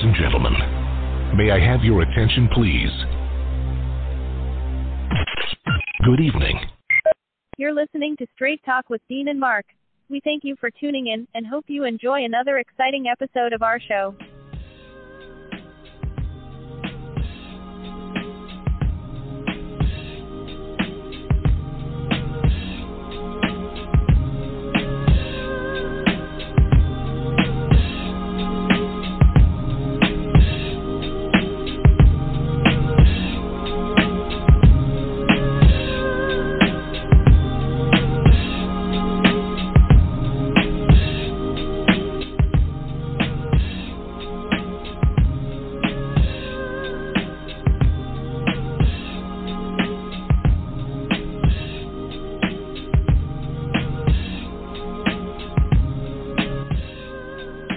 and gentlemen, may I have your attention, please? Good evening. You're listening to Straight Talk with Dean and Mark. We thank you for tuning in and hope you enjoy another exciting episode of our show.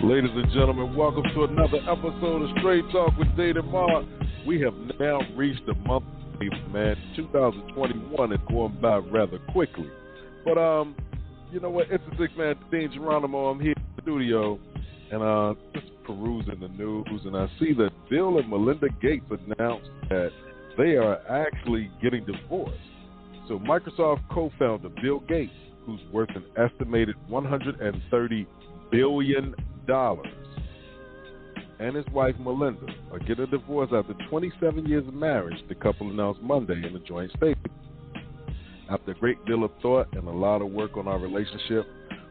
Ladies and gentlemen, welcome to another episode of Straight Talk with Dean and Mark. We have now reached the month of April, man. 2021 is going by rather quickly. But, you know what? It's the six man, Dean Geronimo. I'm here in the studio and just perusing the news, and I see that Bill and Melinda Gates announced that they are actually getting divorced. So Microsoft co-founder Bill Gates, who's worth an estimated $130 billion, and his wife Melinda are getting a divorce after 27 years of marriage, the couple announced Monday in a joint statement. After a great deal of thought and a lot of work on our relationship,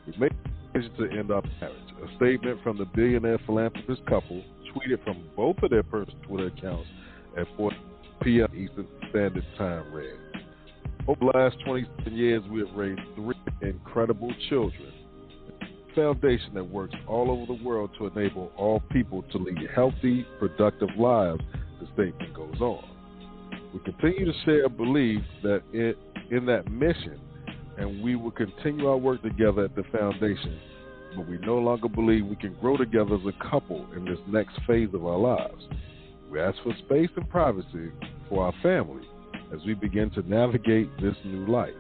we made the decision to end our marriage. A statement from the billionaire philanthropist couple, tweeted from both of their personal Twitter accounts at 4 p.m. Eastern Standard Time, read, "Over the last 27 years, we have raised 3 incredible children. Foundation that works all over the world to enable all people to lead healthy, productive lives," the statement goes on. "We continue to share a belief that in that mission, and we will continue our work together at the foundation, but we no longer believe we can grow together as a couple in this next phase of our lives. We ask for space and privacy for our family as we begin to navigate this new life."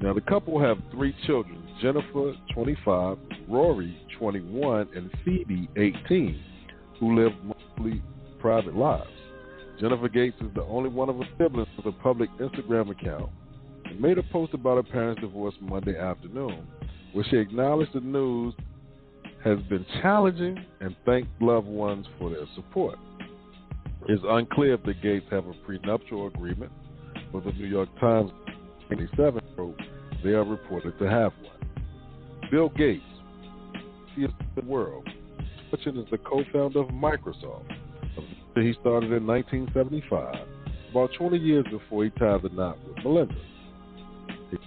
Now, the couple have 3 children, Jennifer, 25, Rory, 21, and Phoebe, 18, who live mostly private lives. Jennifer Gates is the only one of her siblings with a public Instagram account and made a post about her parents' divorce Monday afternoon, where she acknowledged the news has been challenging and thanked loved ones for their support. It's unclear if the Gates have a prenuptial agreement, but the New York Times 27 wrote they are reported to have one. Bill Gates, he is the world. Fortune is the co-founder of Microsoft. He started in 1975, about 20 years before he tied the knot with Melinda. He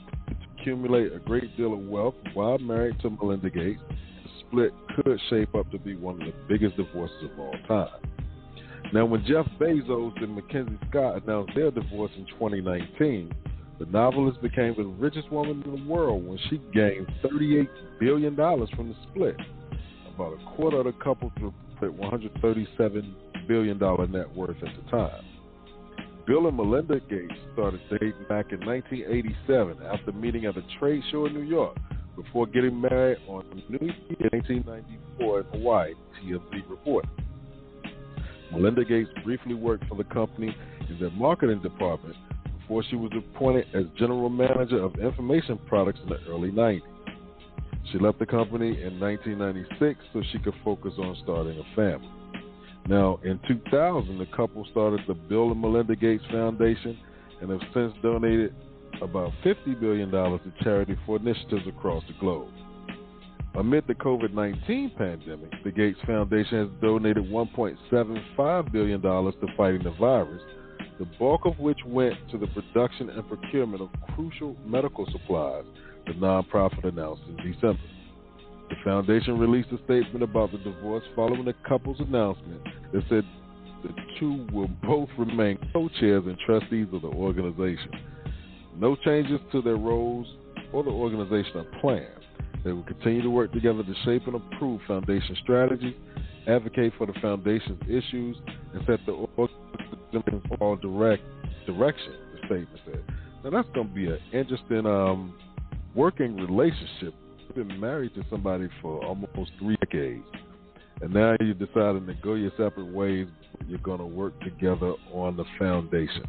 accumulated a great deal of wealth while married to Melinda Gates. The split could shape up to be one of the biggest divorces of all time. Now, when Jeff Bezos and Mackenzie Scott announced their divorce in 2019, the novelist became the richest woman in the world when she gained $38 billion from the split. About a quarter of the couple reported $137 billion net worth at the time. Bill and Melinda Gates started dating back in 1987 after meeting at a trade show in New York before getting married on New Year in 1994 in Hawaii, TMZ reported. Melinda Gates briefly worked for the company in their marketing department before she was appointed as general manager of information products in the early 90s. She left the company in 1996 so she could focus on starting a family. Now, in 2000, the couple started the Bill and Melinda Gates Foundation and have since donated about $50 billion to charity for initiatives across the globe. Amid the COVID-19 pandemic, the Gates Foundation has donated $1.75 billion to fighting the virus, the bulk of which went to the production and procurement of crucial medical supplies, the nonprofit announced in December. The foundation released a statement about the divorce following the couple's announcement that said the two will both remain co-chairs and trustees of the organization. No changes to their roles or the organization are planned. They will continue to work together to shape and approve foundation strategies, advocate for the foundation's issues, and set the organization's overall direction, the statement said. Now, that's going to be an interesting working relationship. I've been married to somebody for almost 3 decades, And now you're deciding to go your separate ways, but you're going to work together on the foundation.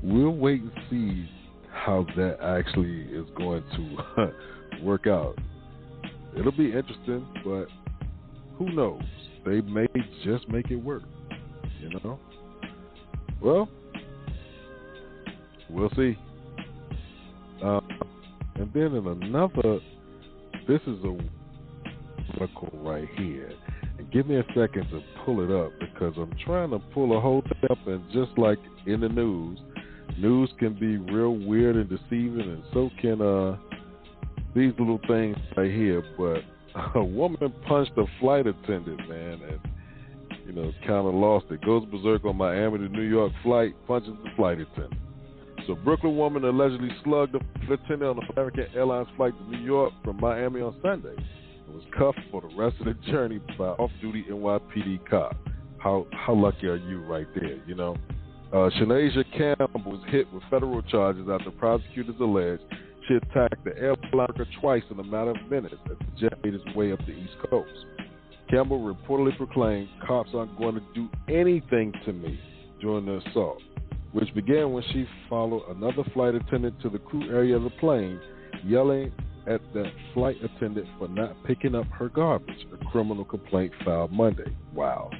We'll wait and see how that actually is going to work out. It'll be interesting, but who knows? They may just make it work, you know? Well, we'll see. And then in another, this is a article right here. And give me a second to pull it up because I'm trying to pull a whole thing up, and just like in the news can be real weird and deceiving, and so can these little things right here. But a woman punched a flight attendant, man, and kind of lost it. Goes berserk on Miami to New York flight, punches the flight attendant. So Brooklyn woman allegedly slugged a flight attendant on an American Airlines flight to New York from Miami on Sunday and was cuffed for the rest of the journey by off-duty NYPD cop. How lucky are you right there, you know? Shanasia Campbell was hit with federal charges after prosecutors alleged she attacked the airline worker twice in a matter of minutes as the jet made its way up the East Coast. Campbell reportedly proclaimed, "Cops aren't going to do anything to me," during the assault, which began when she followed another flight attendant to the crew area of the plane, yelling at the flight attendant for not picking up her garbage, a criminal complaint filed Monday. Wow.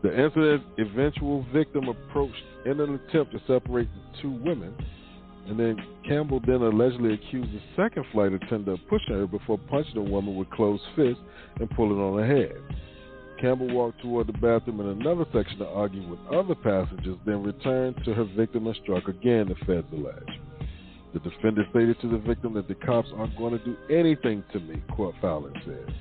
The incident's eventual victim approached in an attempt to separate the two women, and then Campbell then allegedly accused the second flight attendant of pushing her before punching the woman with closed fists and pulling on her head. Campbell walked toward the bathroom in another section to argue with other passengers, then returned to her victim and struck again, the feds allege. The defendant stated to the victim that the cops aren't going to do anything to me, court filing said.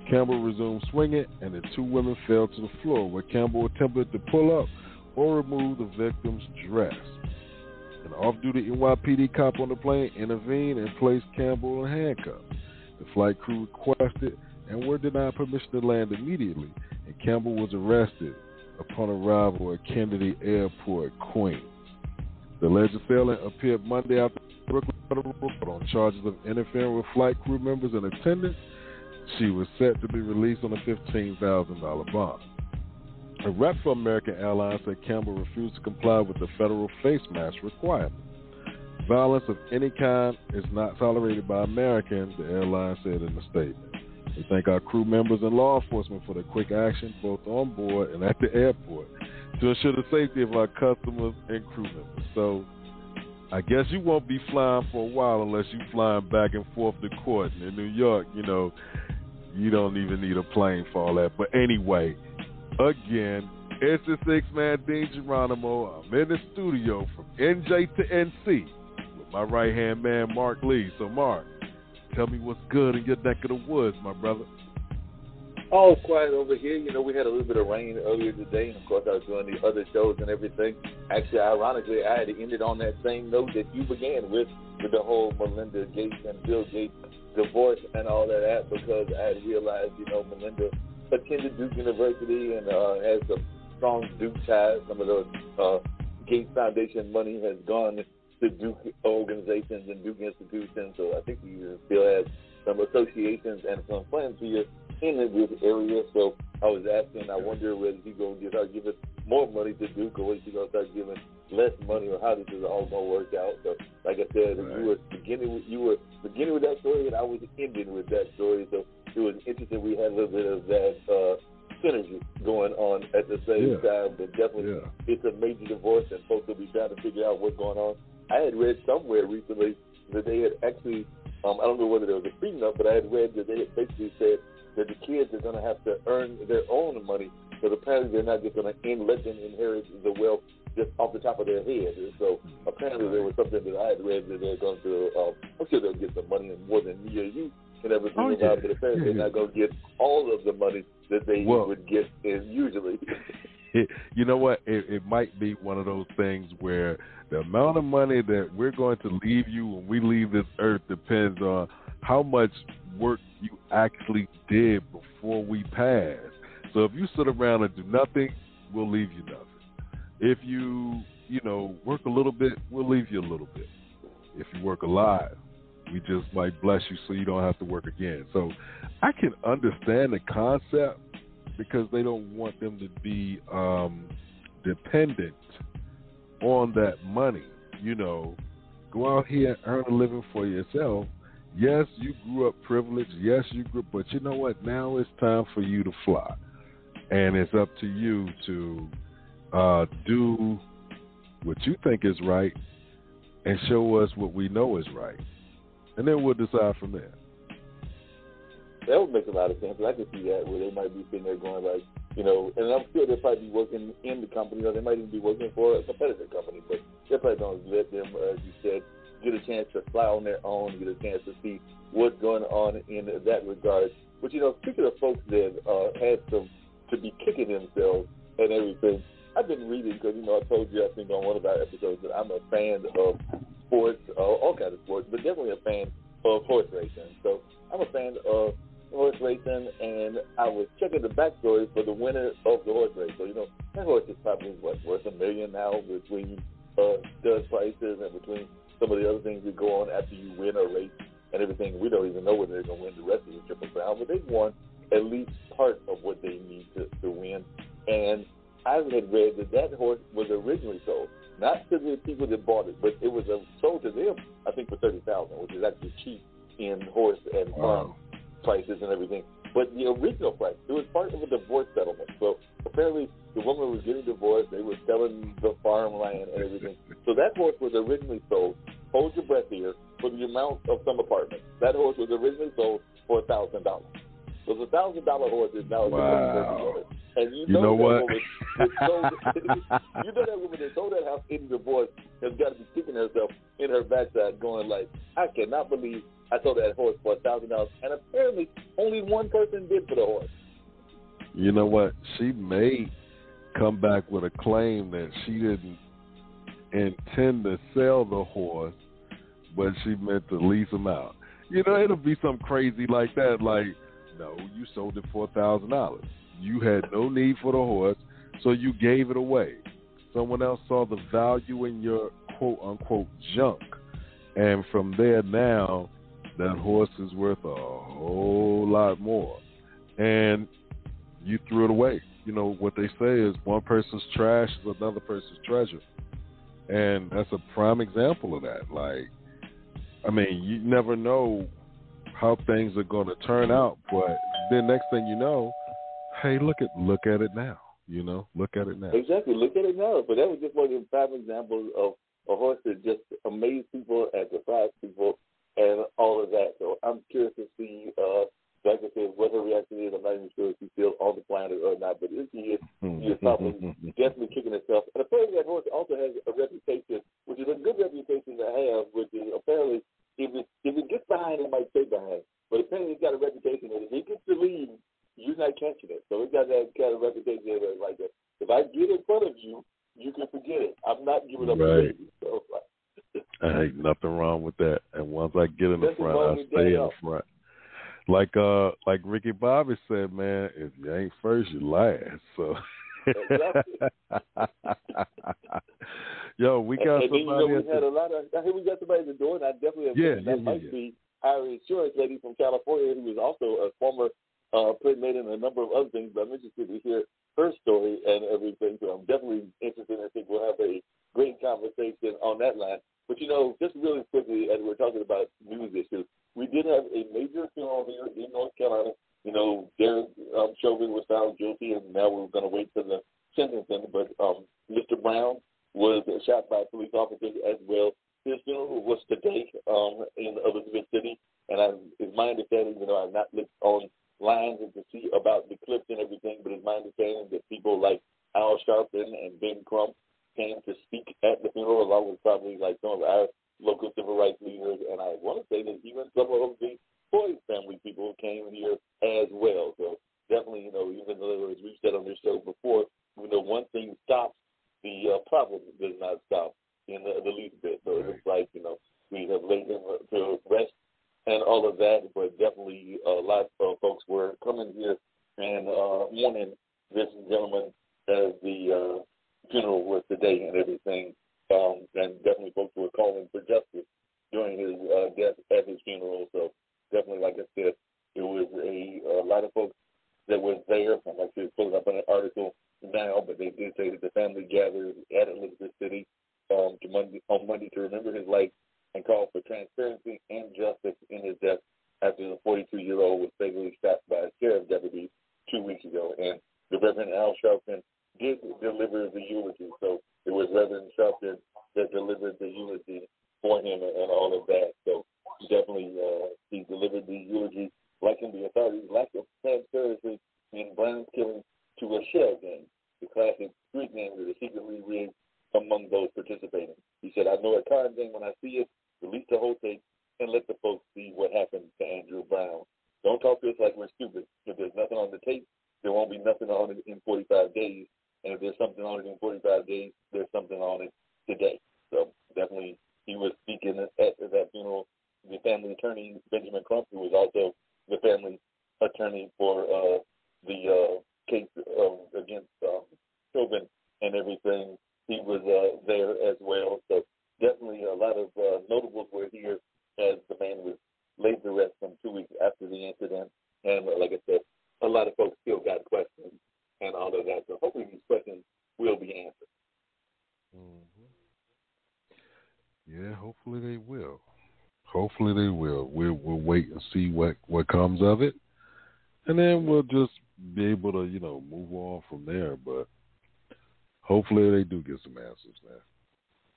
Campbell resumed swinging, and the two women fell to the floor, where Campbell attempted to pull up or remove the victim's dress. An off-duty NYPD cop on the plane intervened and placed Campbell in handcuffs. The flight crew requested and were denied permission to land immediately, and Campbell was arrested upon arrival at Kennedy Airport, Queens. The alleged assailant appeared Monday after Brooklyn Federal Court on charges of interfering with flight crew members and attendants. She was set to be released on a $15,000 bond. A rep for American Airlines said Campbell refused to comply with the federal face mask requirement. Violence of any kind is not tolerated by Americans, the airline said in a statement. We thank our crew members and law enforcement for their quick action, both on board and at the airport, to ensure the safety of our customers and crew members. So, I guess you won't be flying for a while unless you're flying back and forth to court. And in New York, you don't even need a plane for all that. But anyway, again, it's the six-man Dean Geronimo. I'm in the studio from NJ to NC with my right-hand man, Mark Lee. So, Mark, tell me what's good in your neck of the woods, my brother. All quiet over here. We had a little bit of rain earlier today, and of course I was doing the other shows and everything. Actually, ironically, I had to end it on that same note that you began with the whole Melinda Gates and Bill Gates divorce and all that, because I had realized, Melinda attended Duke University and has some strong Duke ties. Some of the Gates Foundation money has gone to Duke organizations and Duke institutions, so I think he still has some associations and some friends here in this area. So I was asking, I wonder whether he's going to start giving more money to Duke, or whether he's going to start giving less money, or how this is all going to work out. So, like I said, right. you were beginning with that story, and I was ending with that story. So it was interesting. We had a little bit of that synergy going on at the same time. But definitely, it's a major divorce, and folks will be trying to figure out what's going on. I had read somewhere recently that they had actually, I don't know whether there was a prenup, but I had read that they had basically said that the kids are going to have to earn their own money. So apparently they're not just going to let them inherit the wealth just off the top of their head. And so apparently there was something that I had read that they're going to, I'm sure they'll get some money and more than me or you can ever think about, but apparently they're not going to get all of the money that they would get usually. You know what? It might be one of those things where the amount of money that we're going to leave you when we leave this earth depends on how much work you actually did before we pass. So if you sit around and do nothing, we'll leave you nothing. If you work a little bit, we'll leave you a little bit. If you work a lot, We just might bless you so you don't have to work again. So I can understand the concept because they don't want them to be dependent on that money. You know, go out here and earn a living for yourself. Yes, you grew up privileged. Yes, you grew up, but you know what? Now it's time for you to fly. And it's up to you to do what you think is right and show us what we know is right. And then we'll decide from there. That would make a lot of sense. I can see that where they might be sitting there going like, you know, and I'm sure they'll probably be working in the company, or they might even be working for a competitor company, but they're probably going to let them, as you said, get a chance to fly on their own, get a chance to see what's going on in that regard. But, you know, speaking of folks that had to be kicking themselves and everything, I've been reading because, you know, I told you, I think, on one of our episodes that I'm a fan of sports, all kinds of sports, but definitely a fan of horse racing. So I'm a fan of horse racing, and I was checking the backstory for the winner of the horse race. So, you know, that horse is probably, worth $1 million now between stud prices and between some of the other things that go on after you win a race and everything. We don't even know whether they're going to win the rest of the Triple Crown, but they've won at least part of what they need to win. And I had read that horse was originally sold, not to the people that bought it, but it was sold to them, I think, for $30,000, which is actually cheap in horse and farm prices and everything. But the original price, it was part of a divorce settlement. So apparently the woman was getting divorced. They were selling the farmland and everything. So that horse was originally sold, hold your breath here, for the amount of some apartments. That horse was originally sold for $1,000. So the $1,000 horse is now $1,000. And you know what? You know that woman that sold that house in divorce has got to be kicking herself in her backside, going like, I cannot believe I sold that horse for $1,000, and apparently only one person bid for the horse. You know what? She may come back with a claim that she didn't intend to sell the horse, but she meant to lease him out. You know, it'll be something crazy like that. Like, no, you sold it for $1,000. You had no need for the horse, so you gave it away. Someone else saw the value in your quote-unquote junk, and from there now, that horse is worth a whole lot more. And you threw it away. You know, what they say is one person's trash is another person's treasure. And that's a prime example of that. Like, I mean, you never know how things are going to turn out, but then next thing you know, hey, look at it now. You know, look at it now. Exactly, look at it now. But that was just one of the prime examples of a horse that just amazed people and surprised people and all of that. So I'm curious to see, like I said, what her reaction is. I'm not even sure if she's still on the planet or not, but if she is, she is probably definitely kicking herself. And apparently that horse also has a reputation, which is a good reputation to have, which is apparently if it gets behind, it might stay behind. But apparently it's got a reputation that if it gets to lead, you're not catching it. So it's got that kind of reputation that like that. If I get in front of you, you can forget it. I'm not giving up the baby. So, ain't nothing wrong with that. And once I get in the front, I stay in the front. Like Ricky Bobby said, man, if you ain't first, you last. So, yo, we got somebody. We got somebody at the door, and I definitely have that might be our insurance lady from California, who is also a former playmate and a number of other things. But I'm interested to hear her story and everything. So I'm definitely interested. I think we'll have a great conversation on that line. But, you know, just really quickly, as we're talking about news issues, we did have a major funeral here in North Carolina. You know, Derek Chauvin was found guilty, and now we're going to wait for the sentencing. But Mr. Brown was shot by police officers as well. His funeral was today in Elizabeth City, and it's my understanding, you know, I've not looked on lines and to see about the clips and everything, but it's my understanding that people like Al Sharpton and Ben Crump came to speak at the funeral, along with probably like some of our local civil rights leaders, and I want to say that even some of the Floyd family people came here as well. So definitely, you know, even though, as we've said on this show before, you know, one thing stops, the problem does not stop in the least bit. So it looks like, you know, we have laid them to rest and all of that, but definitely a lot of folks were coming here and mourning this gentleman as the funeral was today and everything. And definitely folks were calling for justice during his death as his funeral. So definitely, like I said, it was a lot of folks that was there. I'm actually pulling up an article now, but they did say that the family gathered at Elizabeth City on Monday to remember his life and call for transparency and justice in his death after the 42-year-old was fatally shot by a sheriff deputy 2 weeks ago. And the Reverend Al Sharpton did deliver the eulogy. So it was Reverend Sharpton that delivered the eulogy for him and all of that. So definitely he delivered the eulogy, likening the authorities' lack of transparency in Brown's killing to a shell game, the classic street game that is secretly rigged among those participating. He said, I know a card game when I see it. Release the whole tape and let the folks see what happened to Andrew Brown. Don't talk to us like we're stupid. If there's nothing on the tape, there won't be nothing on it in 45 days. And if there's something on it in 45 days, there's something on it today. So definitely he was speaking at that funeral. The family attorney, Benjamin Crump, who was also the family attorney for the case against Chauvin and everything, he was there as well. So definitely a lot of notables were here as the man was laid to rest some 2 weeks after the incident. And like I said, a lot of folks still got questions and all of that. So hopefully these questions will be answered. Yeah, hopefully they will. Hopefully they will. We'll wait and see what comes of it, and then we'll just be able to, move on from there. But hopefully they do get some answers now.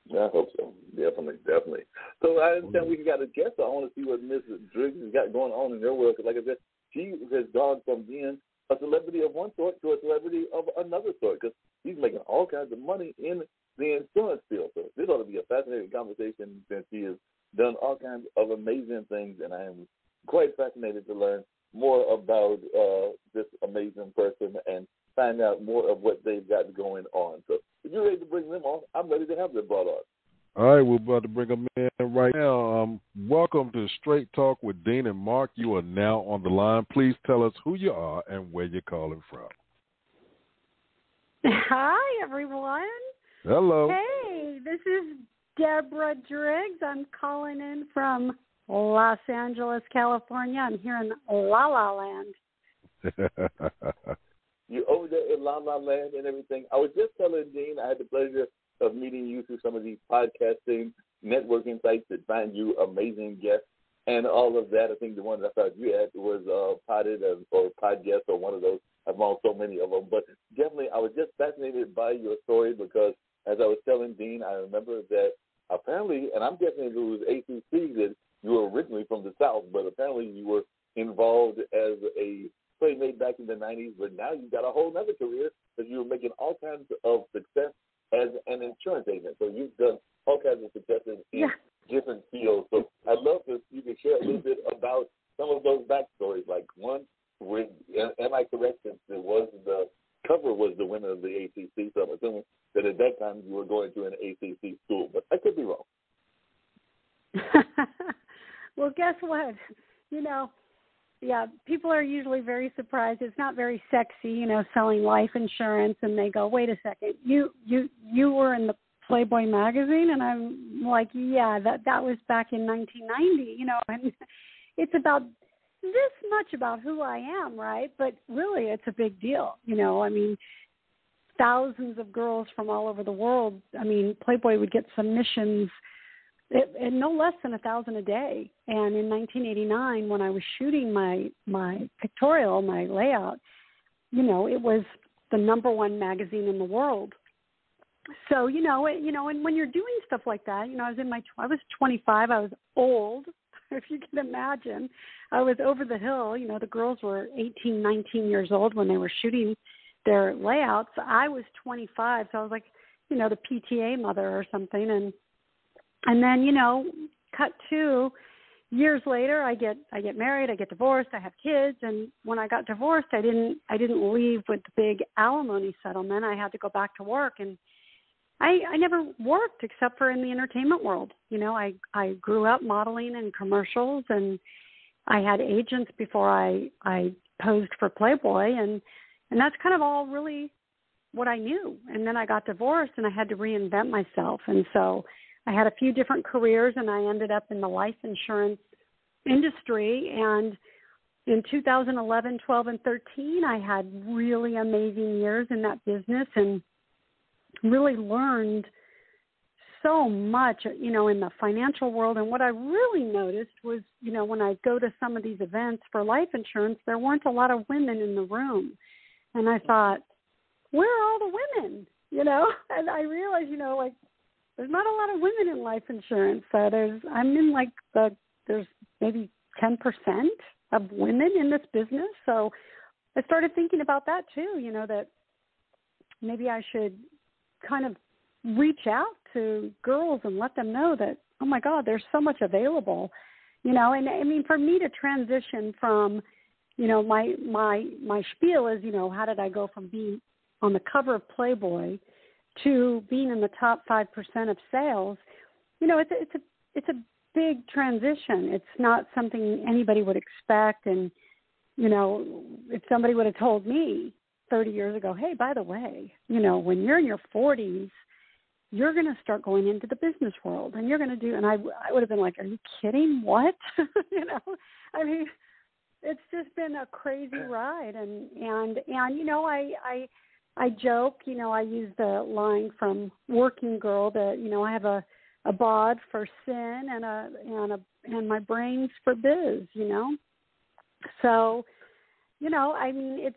Yeah, I hope so. Definitely. So I understand we got a guest. So I want to see what Ms. Driggs has got going on in their world. Because like I said, she has gone from being a celebrity of one sort to a celebrity of another sort. Because she's making all kinds of money in the insurance field. So this ought to be a fascinating conversation since she has done all kinds of amazing things. And I am quite fascinated to learn more about this amazing person and find out more of what they've got going on. So if you're ready to bring them on, I'm ready to have them brought on. All right, we're about to bring them in right now. Welcome to Straight Talk with Dean and Mark. You are now on the line. Please tell us who you are and where you're calling from. Hi, everyone. Hello. Hey, this is Deborah Driggs. I'm calling in from Los Angeles, California. I'm here in La La Land. You over there in La La Land and everything. I was just telling Dean I had the pleasure of meeting you through some of these podcasting, networking sites that find you amazing guests and all of that. I think the one that I thought you had was Potted or Podcast or one of those. I've on so many of them. But definitely I was just fascinated by your story because as I was telling Dean, I remember that apparently, and I'm guessing it was ACC, that you were originally from the South, but apparently you were involved as a Playmate back in the 90s, but now you've got a whole other career because you're making all kinds of success as an insurance agent. So you've done all kinds of successes in different fields. So I'd love if you could share a little bit about some of those backstories. Like one, am I correct that the cover was the winner of the ACC? So I'm assuming that at that time you were going to an ACC school, but I could be wrong. Well, guess what? Yeah, people are usually very surprised. It's not very sexy, selling life insurance, and they go, "Wait a second, you were in the Playboy magazine?" And I'm like, "Yeah, that was back in 1990, and it's about this much about who I am, right? But really, it's a big deal, thousands of girls from all over the world. Playboy would get submissions. And no less than 1,000 a day. And in 1989, when I was shooting my pictorial, my layout, it was the #1 magazine in the world. So, and when you're doing stuff like that, I was 25. I was old, if you can imagine. I was over the hill. The girls were 18, 19 years old when they were shooting their layouts. I was 25, so I was like, the PTA mother or something. And then, cut to years later, I get married, I get divorced, I have kids, and when I got divorced, I didn't leave with the big alimony settlement. I had to go back to work, and I never worked except for in the entertainment world. I grew up modeling in commercials, and I had agents before I posed for Playboy, and that's kind of all really what I knew. And then I got divorced, and I had to reinvent myself, and so I had a few different careers, and I ended up in the life insurance industry. And in 2011, 12, and 13, I had really amazing years in that business and really learned so much, in the financial world. And what I really noticed was, when I go to some of these events for life insurance, there weren't a lot of women in the room. And I thought, where are all the women? And I realized, there's not a lot of women in life insurance. There's maybe 10% of women in this business. So I started thinking about that too, that maybe I should kind of reach out to girls and let them know that, oh my God, there's so much available, and I mean, for me to transition from, my spiel is, how did I go from being on the cover of Playboy to being in the top 5% of sales? It's a big transition. It's not something anybody would expect. And, if somebody would have told me 30 years ago, hey, by the way, when you're in your 40s, you're going to start going into the business world and you're going to do, and I would have been like, are you kidding? What? I mean, it's just been a crazy ride. And I joke, I use the line from Working Girl that, I have a bod for sin and my brains for biz, So, I mean,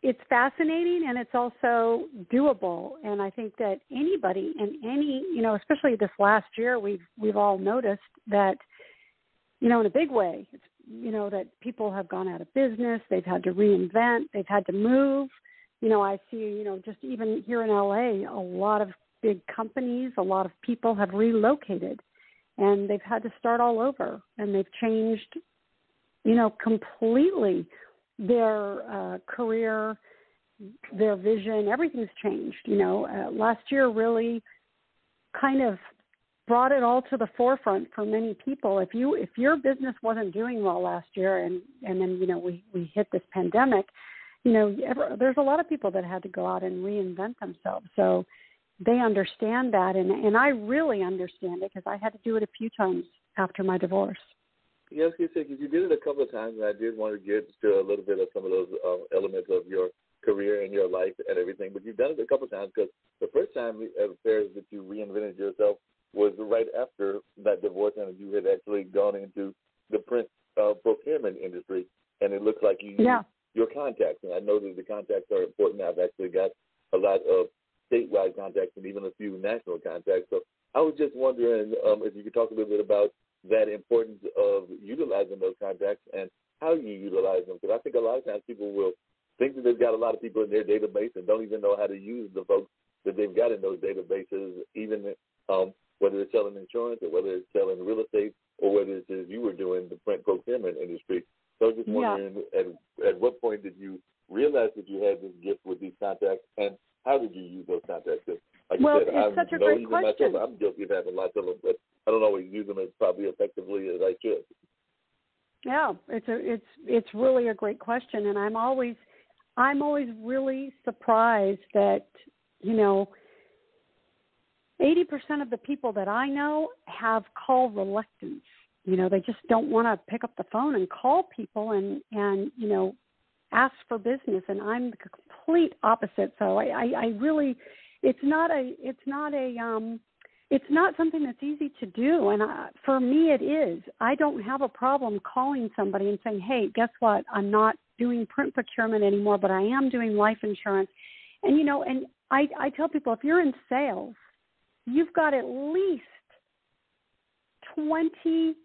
it's fascinating and it's also doable. And I think that anybody in any, especially this last year, we've all noticed that, in a big way, it's, that people have gone out of business. They've had to reinvent. They've had to move. I see, just even here in LA, a lot of big companies, a lot of people have relocated and they've had to start all over, and they've changed, completely their career, their vision. Everything's changed. Last year really kind of brought it all to the forefront for many people. If your business wasn't doing well last year, and then we hit this pandemic, there's a lot of people that had to go out and reinvent themselves. So they understand that, and I really understand it because I had to do it a few times after my divorce. Yes, you said you did it a couple of times, and I did want to get to a little bit of some of those elements of your career and your life and everything. But you've done it a couple of times because the first time it appears that you reinvented yourself was right after that divorce, and you had actually gone into the print procurement industry, and it looks like you used your contacts. And I know that the contacts are important. I've actually got a lot of statewide contacts and even a few national contacts. So I was just wondering if you could talk a little bit about that importance of utilizing those contacts and how you utilize them. Because I think a lot of times people will think that they've got a lot of people in their database and don't even know how to use the folks that they've got in those databases, even whether it's selling insurance or whether it's selling real estate or whether it's as you were doing the print procurement industry. So I was just wondering at what point did you realize that you had this gift with these contacts, and how did you use those contacts? Like well, you said, it's such a great question. Myself, I'm guilty of having lots of them, but I don't always use them as probably effectively as I should. Yeah, it's really a great question, and I'm always really surprised that 80% of the people that I know have call reluctance. They just don't want to pick up the phone and call people and ask for business. And I'm the complete opposite. So I really, it's not something that's easy to do. And for me, it is. I don't have a problem calling somebody and saying, hey, guess what? I'm not doing print procurement anymore, but I am doing life insurance. And, and I tell people, if you're in sales, you've got at least 20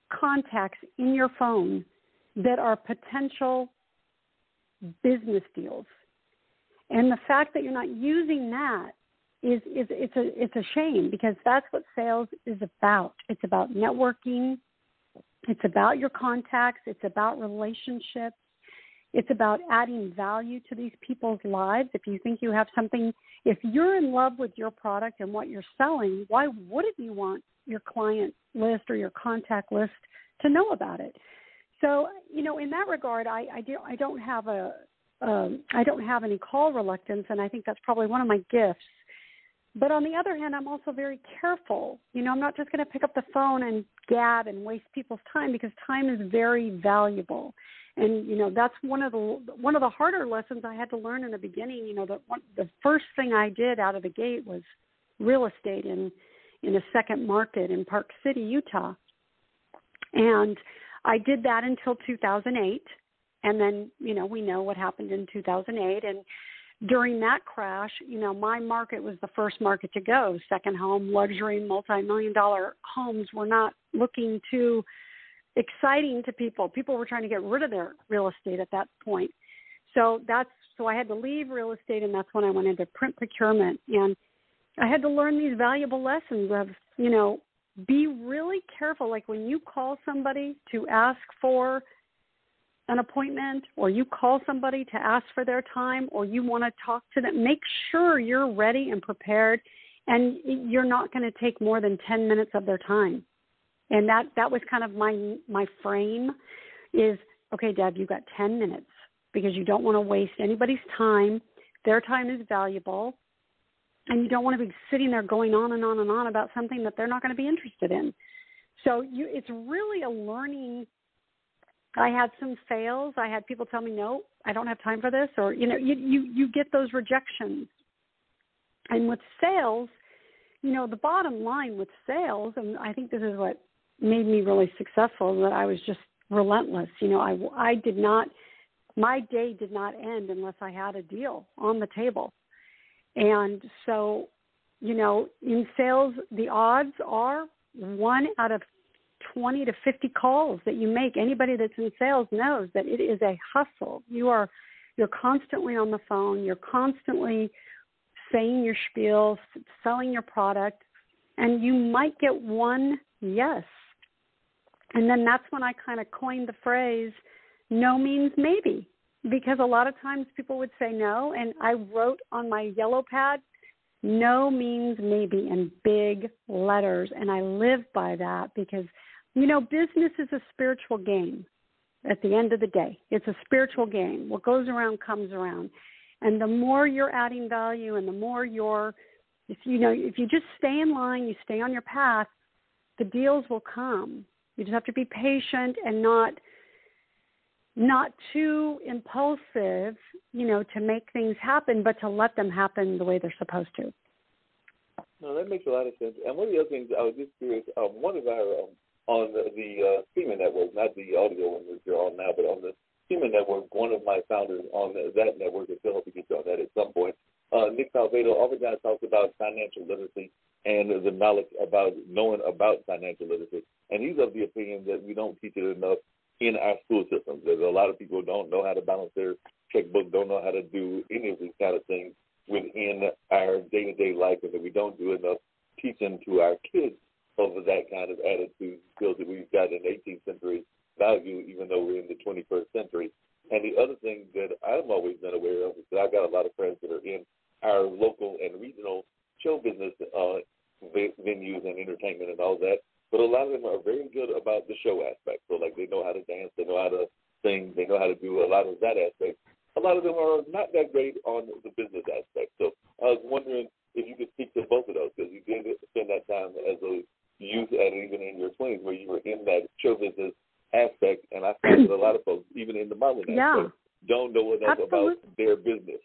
contacts in your phone that are potential business deals. And the fact that you're not using that it's a shame, because that's what sales is about. It's about networking. It's about your contacts. It's about relationships. It's about adding value to these people's lives. If you think you have something, if you're in love with your product and what you're selling, why wouldn't you want your client list or your contact list to know about it? So, in that regard, I don't have any call reluctance, and I think that's probably one of my gifts. But on the other hand, I'm also very careful. I'm not just going to pick up the phone and gab and waste people's time, because time is very valuable. And, that's one of the harder lessons I had to learn in the beginning. The first thing I did out of the gate was real estate in a second market in Park City, Utah. And I did that until 2008. And then, we know what happened in 2008. And during that crash, my market was the first market to go. Second home, luxury, multi-million-dollar homes were not looking too exciting to people. People were trying to get rid of their real estate at that point. So I had to leave real estate, and that's when I went into print procurement. And I had to learn these valuable lessons of, be really careful. Like when you call somebody to ask for an appointment, or you call somebody to ask for their time, or you want to talk to them, make sure you're ready and prepared, and you're not going to take more than 10 minutes of their time. And that was kind of my frame is, okay, Deb, you've got 10 minutes, because you don't want to waste anybody's time. Their time is valuable, and you don't want to be sitting there going on and on and on about something that they're not going to be interested in. So it's really a learning. I had some fails. I had people tell me, no, I don't have time for this, or, you get those rejections. And with sales, the bottom line with sales, and I think this is what made me really successful, that I was just relentless. I did not, my day did not end unless I had a deal on the table. And so, in sales, the odds are 1 out of 20 to 50 calls that you make. Anybody that's in sales knows that it is a hustle. You're constantly on the phone. You're constantly saying your spiel, selling your product, and you might get one yes. And then that's when I kind of coined the phrase, no means maybe, because a lot of times people would say no, and I wrote on my yellow pad, no means maybe, in big letters, and I live by that because, business is a spiritual game at the end of the day. It's a spiritual game. What goes around comes around. And the more you're adding value and the more if you just stay in line, you stay on your path, the deals will come. You just have to be patient and not too impulsive, to make things happen, but to let them happen the way they're supposed to. No, that makes a lot of sense. And one of the other things I was just curious, one of our, on the streaming network, not the audio one that you're on now, but on the streaming network, one of my founders on that network, and still hope to get you on that at some point, Nick Salvedo, oftentimes talks about financial literacy and the knowledge about knowing about financial literacy. And he's of the opinion that we don't teach it enough in our school systems. There's a lot of people who don't know how to balance their checkbook, don't know how to do any of these kind of things within our day-to-day life, and that we don't do enough teaching to our kids of that kind of attitude, skills that we've got in 18th century value, even though we're in the 21st century. And the other thing that I've always been aware of is that I've got a lot of friends that are in our local and regional show business venues and entertainment and all that, but a lot of them are very good about the show aspect. So, like, they know how to dance, they know how to sing, they know how to do a lot of that aspect. A lot of them are not that great on the business aspect. So I was wondering if you could speak to both of those, because you did spend that time as a youth and even in your 20s where you were in that show business aspect, and I find that a lot of folks, even in the modeling aspect, don't know enough about their business.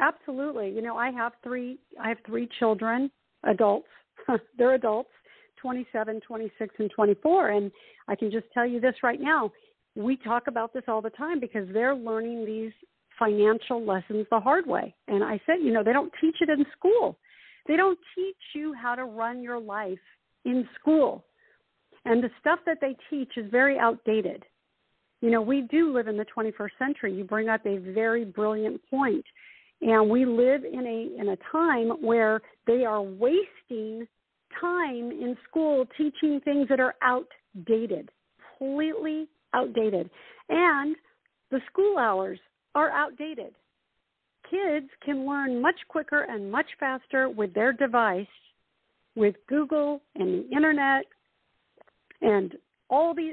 Absolutely. I have three children, adults. They're adults, 27, 26, and 24. And I can just tell you this right now. We talk about this all the time because they're learning these financial lessons the hard way. And I said, they don't teach it in school. They don't teach you how to run your life in school. And the stuff that they teach is very outdated. We do live in the 21st century. You bring up a very brilliant point. And we live in a time where they are wasting time in school teaching things that are outdated, completely outdated. And the school hours are outdated. Kids can learn much quicker and much faster with their device, with Google and the internet, and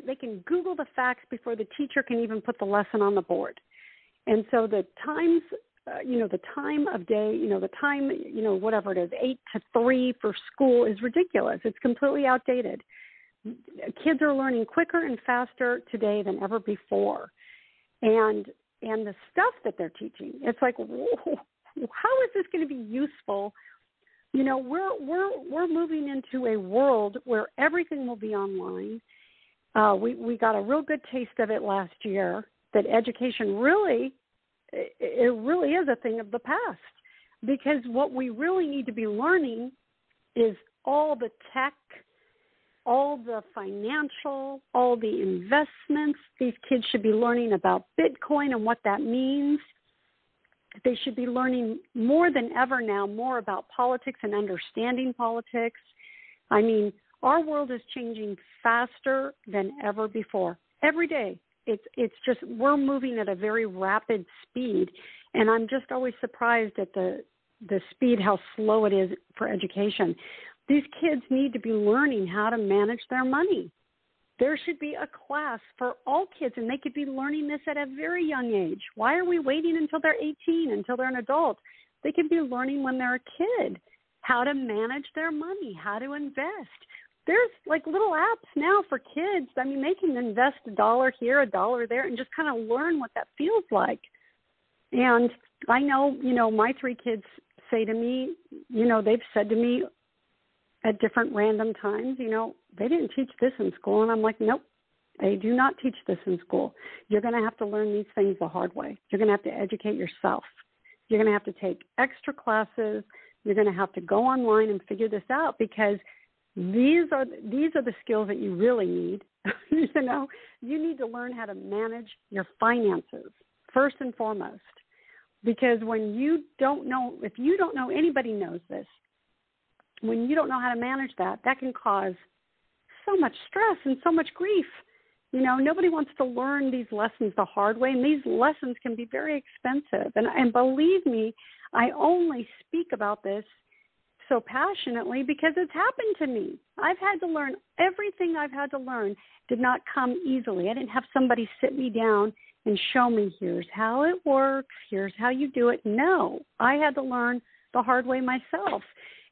they can Google the facts before the teacher can even put the lesson on the board. And so the times, the time of day, the time, whatever it is, 8 to 3 for school is ridiculous. It's completely outdated. kids are learning quicker and faster today than ever before. And the stuff that they're teaching, it's like, whoa, how is this going to be useful? You know, we're moving into a world where everything will be online. We got a real good taste of it last year, that education really is a thing of the past, because what we really need to be learning is all the tech, all the financial, all the investments. These kids should be learning about Bitcoin and what that means. They should be learning more than ever now, more about politics and understanding politics. I mean, our world is changing faster than ever before. Every day, it's just, we're moving at a very rapid speed, and I'm just always surprised at the speed, how slow it is for education. These kids need to be learning how to manage their money. There should be a class for all kids, and they could be learning this at a very young age. Why are we waiting until they're 18, until they're an adult? They could be learning when they're a kid how to manage their money, how to invest. There's like little apps now for kids. I mean, they can invest $1 here, $1 there, and just kind of learn what that feels like. And I know, you know, my 3 kids say to me, you know, they've said to me at different random times, you know, they didn't teach this in school. And I'm like, nope, they do not teach this in school. You're going to have to learn these things the hard way. You're going to have to educate yourself. You're going to have to take extra classes. You're going to have to go online and figure this out, because these are the skills that you really need. You know, you need to learn how to manage your finances first and foremost, because when you don't know, if you don't know, anybody knows this, when you don't know how to manage that, that can cause so much stress and so much grief. You know, nobody wants to learn these lessons the hard way, and these lessons can be very expensive. And believe me, I only speak about this so passionately because it's happened to me. I've had to learn. Everything I've had to learn did not come easily. I didn't have somebody sit me down and show me, here's how it works, here's how you do it. No, I had to learn the hard way myself.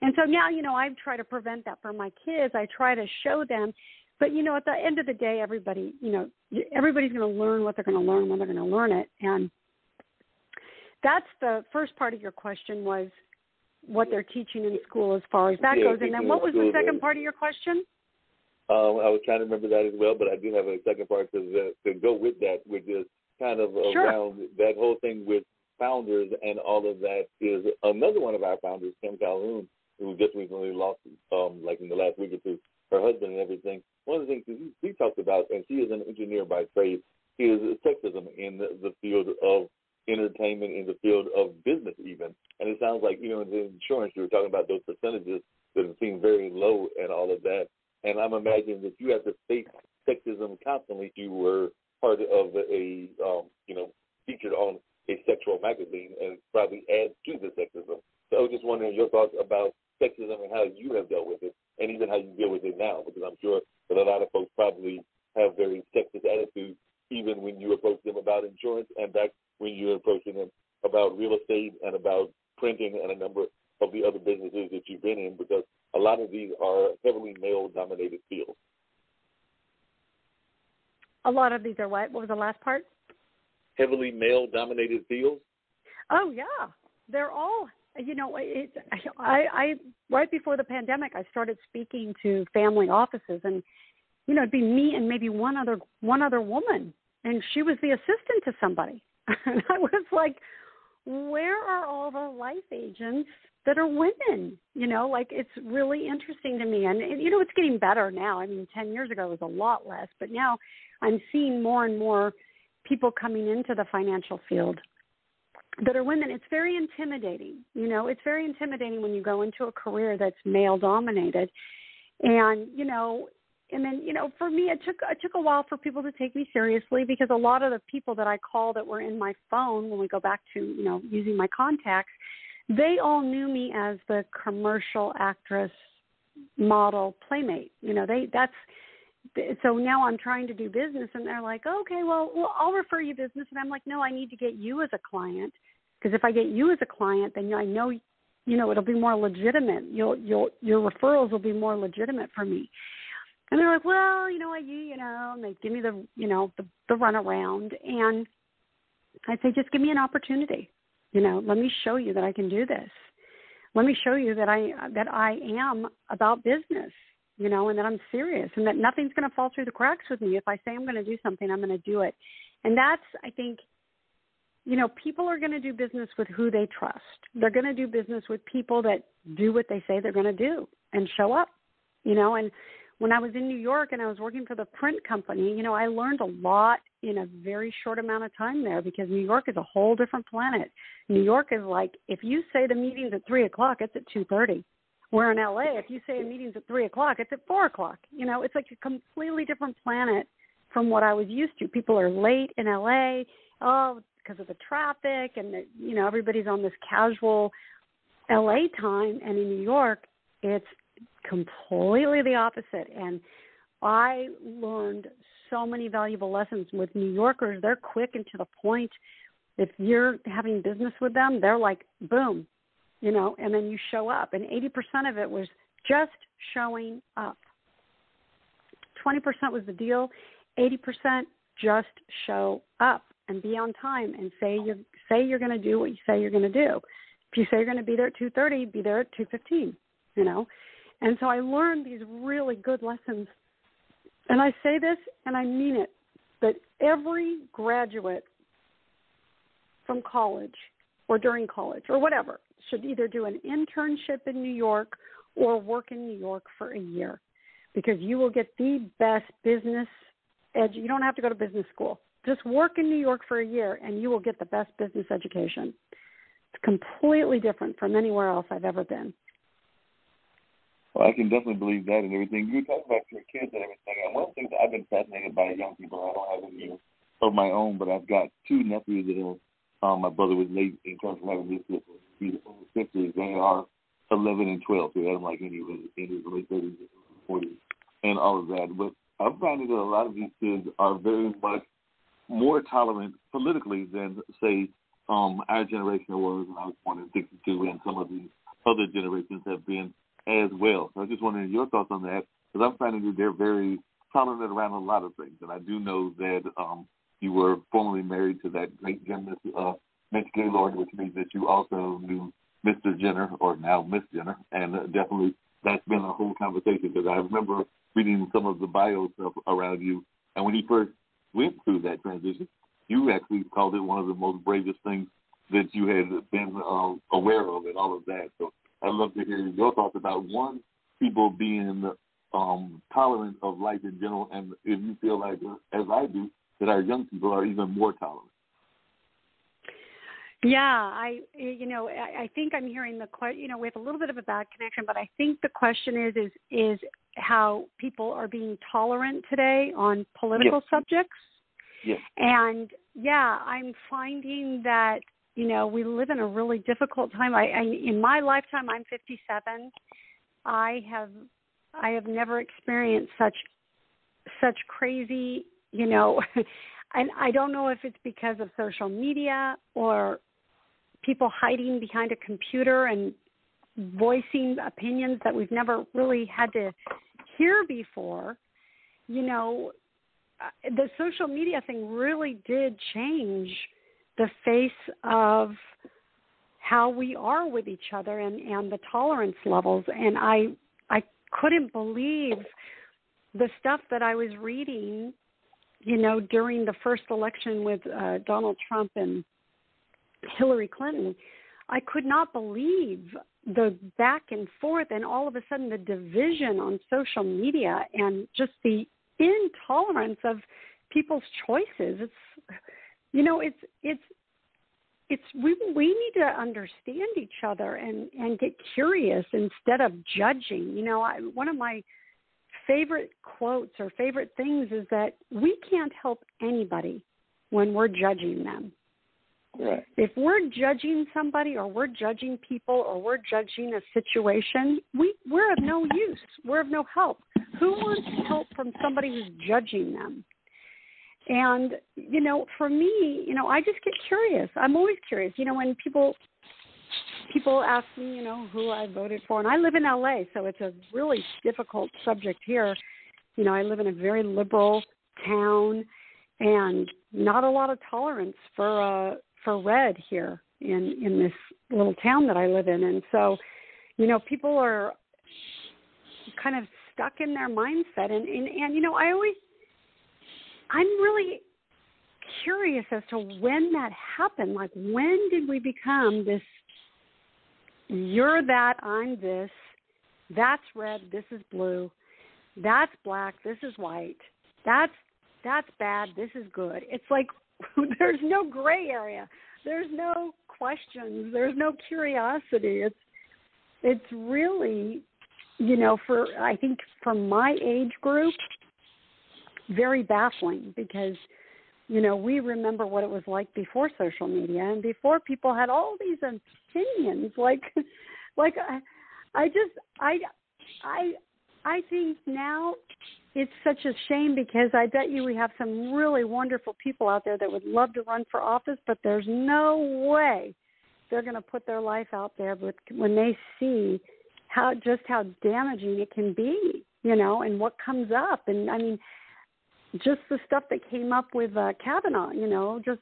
And so now, you know, I try to prevent that for my kids. I try to show them. But, you know, at the end of the day, everybody, you know, everybody's going to learn what they're going to learn when they're going to learn it. And that's the first part of your question, was what they're teaching in school as far as that goes. And then what was the second part of your question? I was trying to remember that as well, but I do have a second part to go with that, which is kind of around that whole thing with founders and all of that. Is another one of our founders, Kim Calhoun, who just recently lost, like in the last week or two, her husband and everything. One of the things we talked about, and she is an engineer by trade, is sexism in the field of entertainment, in the field of business even. And it sounds like, you know, in the insurance, you were talking about those percentages that seem very low and all of that. And I'm imagining that you have to face sexism constantly if you were part of a, you know, featured on a sexual magazine, and probably adds to the sexism. So I was just wondering your thoughts about sexism and how you have dealt with it, and even how you deal with it now, because I'm sure that a lot of folks probably have very sexist attitudes, even when you approach them about insurance, and back when you're approaching them about real estate and about printing and a number of the other businesses that you've been in, because a lot of these are heavily male-dominated fields. A lot of these are what? What was the last part? Heavily male-dominated fields? Oh, yeah. They're all, you know, I right before the pandemic, I started speaking to family offices, and, you know, it'd be me and maybe one other woman, and she was the assistant to somebody. And I was like, where are all the life agents that are women? You know, like, it's really interesting to me. And, you know, it's getting better now. I mean, 10 years ago it was a lot less, but now I'm seeing more and more people coming into the financial field that are women. It's very intimidating. You know, it's very intimidating when you go into a career that's male-dominated. And, you know, and then, you know, for me, it took a while for people to take me seriously, because a lot of the people that I call that were in my phone, when we go back to, you know, using my contacts, they all knew me as the commercial actress, model, playmate. You know, so now I'm trying to do business, and they're like, okay, well, I'll refer you business. And I'm like, no, I need to get you as a client, because if I get you as a client, then I know, you know, it'll be more legitimate. Your referrals will be more legitimate for me. And they're like, well, and they give me the runaround. And I say, just give me an opportunity. Let me show you that I can do this. Let me show you that I am about business, and that I'm serious and that nothing's going to fall through the cracks with me. If I say I'm going to do something, I'm going to do it. And that's, I think, people are going to do business with who they trust. They're going to do business with people that do what they say they're going to do and show up, and when I was in New York and I was working for the print company, I learned a lot in a very short amount of time there, because New York is a whole different planet. New York is like, if you say the meeting's at 3 o'clock, it's at 2:30. Where in LA, if you say a meeting's at 3 o'clock, it's at 4 o'clock. It's like a completely different planet from what I was used to. People are late in LA, because of the traffic, and everybody's on this casual LA time. And in New York, it's completely the opposite. And I learned so many valuable lessons with New Yorkers. They're quick and to the point. If you're having business with them, they're like, boom, and then you show up. And 80% of it was just showing up. 20% was the deal. 80% just show up and be on time and say you're going to do what you say you're going to do. If you say you're going to be there at 2:30, be there at 2:15, And so I learned these really good lessons. And I say this, and I mean it, that every graduate from college or during college or whatever should either do an internship in New York or work in New York for a year, because you will get the best business you don't have to go to business school. Just work in New York for a year, and you will get the best business education. It's completely different from anywhere else I've ever been. Well, I can definitely believe that and everything. You talk about your kids and everything. And one of the things that I've been fascinated by young people, I don't have any of my own, but I've got two nephews that are, my brother was late in terms of having this with 50s. They are 11 and 12, so they're like in his late 30s, 40s, and all of that. But I'm finding that a lot of these kids are very much more tolerant politically than, say, our generation was when I was born in 62, and some of the other generations have been as well. So I was just wondering your thoughts on that, because I'm finding that they're very tolerant around a lot of things. And I do know that you were formerly married to that great gymnast, Mitch Gaylord, which means that you also knew Mr. Jenner, or now Miss Jenner, and definitely that's been a whole conversation, because I remember reading some of the bio stuff around you, and when you first went through that transition, you actually called it one of the most bravest things that you had been aware of and all of that. So I'd love to hear your thoughts about, one, people being tolerant of life in general, and if you feel like, as I do, that our young people are even more tolerant. Yeah, I think I'm hearing we have a little bit of a bad connection, but I think the question is how people are being tolerant today on political subjects. Yes. And I'm finding that, we live in a really difficult time. In my lifetime, I'm 57. I have never experienced such crazy, and I don't know if it's because of social media or people hiding behind a computer and voicing opinions that we've never really had to hear before. The social media thing really did change the face of how we are with each other and the tolerance levels. And I couldn't believe the stuff that I was reading, during the first election with Donald Trump and Hillary Clinton. I could not believe the back and forth and all of a sudden the division on social media and just the intolerance of people's choices. We need to understand each other and get curious instead of judging. One of my favorite quotes or favorite things is that we can't help anybody when we're judging them. Right. If we're judging somebody or we're judging people or we're judging a situation, we're of no use. We're of no help. Who wants help from somebody who's judging them? And, for me, I just get curious. I'm always curious. When people ask me, who I voted for, and I live in LA, so it's a really difficult subject here. You know, I live in a very liberal town, and not a lot of tolerance for red here in this little town that I live in. And so, you know, people are kind of stuck in their mindset. And you know, I'm really curious as to when that happened. Like, when did we become this, you're that, I'm this, that's red, this is blue, that's black, this is white, that's bad, this is good. It's like there's no gray area. There's no questions. There's no curiosity. It's really, you know, I think for my age group, very baffling, because, you know, we remember what it was like before social media and before people had all these opinions. I think now it's such a shame, because I bet you we have some really wonderful people out there that would love to run for office, but there's no way they're going to put their life out there when they see how damaging it can be, you know, and what comes up. And I mean, just the stuff that came up with Kavanaugh, you know, just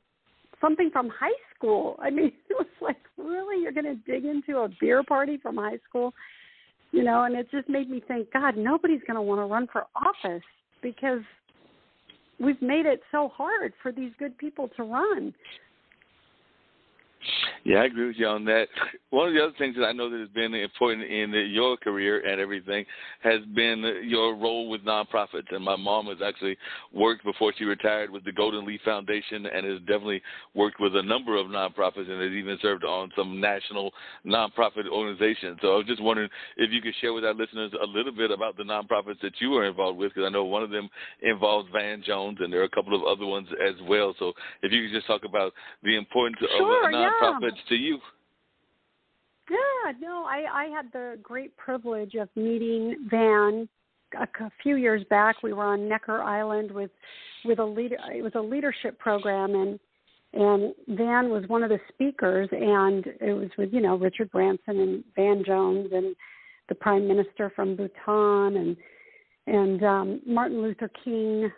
something from high school. I mean, it was like, really, you're going to dig into a beer party from high school? You know, and it just made me think, God, nobody's going to want to run for office, because we've made it so hard for these good people to run. Yeah, I agree with you on that. One of the other things that I know that has been important in your career and everything has been your role with nonprofits. And my mom has actually worked before she retired with the Golden Leaf Foundation, and has definitely worked with a number of nonprofits, and has even served on some national nonprofit organizations. So I was just wondering if you could share with our listeners a little bit about the nonprofits that you are involved with, because I know one of them involves Van Jones, and there are a couple of other ones as well. So if you could just talk about the importance of nonprofits to you. Yeah, no, I had the great privilege of meeting Van a few years back. We were on Necker Island with a leader. It was a leadership program, and Van was one of the speakers, and it was with, you know, Richard Branson and Van Jones and the Prime Minister from Bhutan and Martin Luther King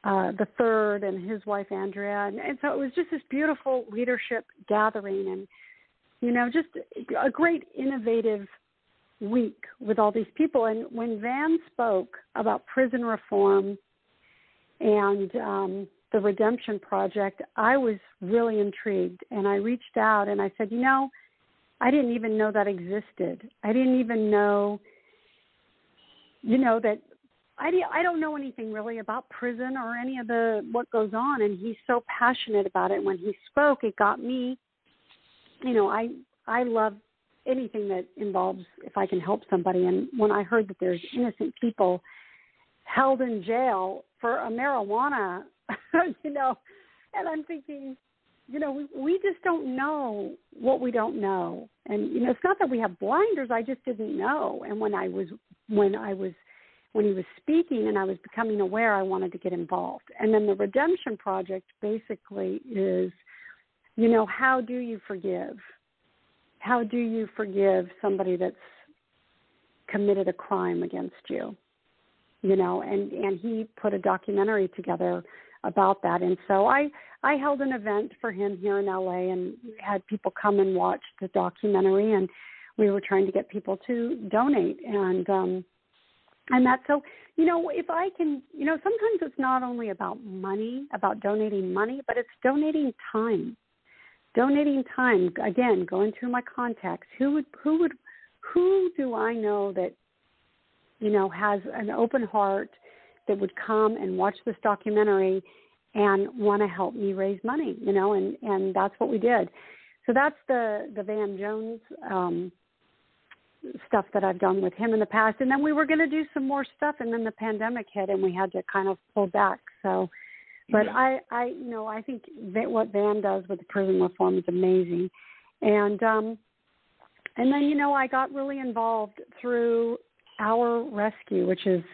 the third, and his wife Andrea, and so it was just this beautiful leadership gathering, and, you know, just a great innovative week with all these people. And when Van spoke about prison reform and the Redemption Project, I was really intrigued, and I reached out and I said, you know, I didn't even know that existed. I didn't even know, you know, that I don't know anything really about prison or any of what goes on, and he's so passionate about it. When he spoke, it got me, you know, I love anything that involves, if I can help somebody. And when I heard that there's innocent people held in jail for a marijuana, you know, and I'm thinking, you know, we just don't know what we don't know. And, you know, it's not that we have blinders, I just didn't know. And when he was speaking and I was becoming aware, I wanted to get involved. And then the Redemption Project basically is, you know, how do you forgive? How do you forgive somebody that's committed a crime against you? You know, and he put a documentary together about that. And so I held an event for him here in LA and had people come and watch the documentary, and we were trying to get people to donate. And that's so, you know, if I can, you know, sometimes it's not only about money, about donating money, but it's donating time. Donating time, again, going through my contacts. Who do I know that, you know, has an open heart that would come and watch this documentary and want to help me raise money, you know, and that's what we did. So that's the Van Jones stuff that I've done with him in the past. And then we were going to do some more stuff, and then the pandemic hit and we had to kind of pull back. So, but I you know, I think that what Van does with the prison reform is amazing. And then, you know, I got really involved through Our Rescue, which is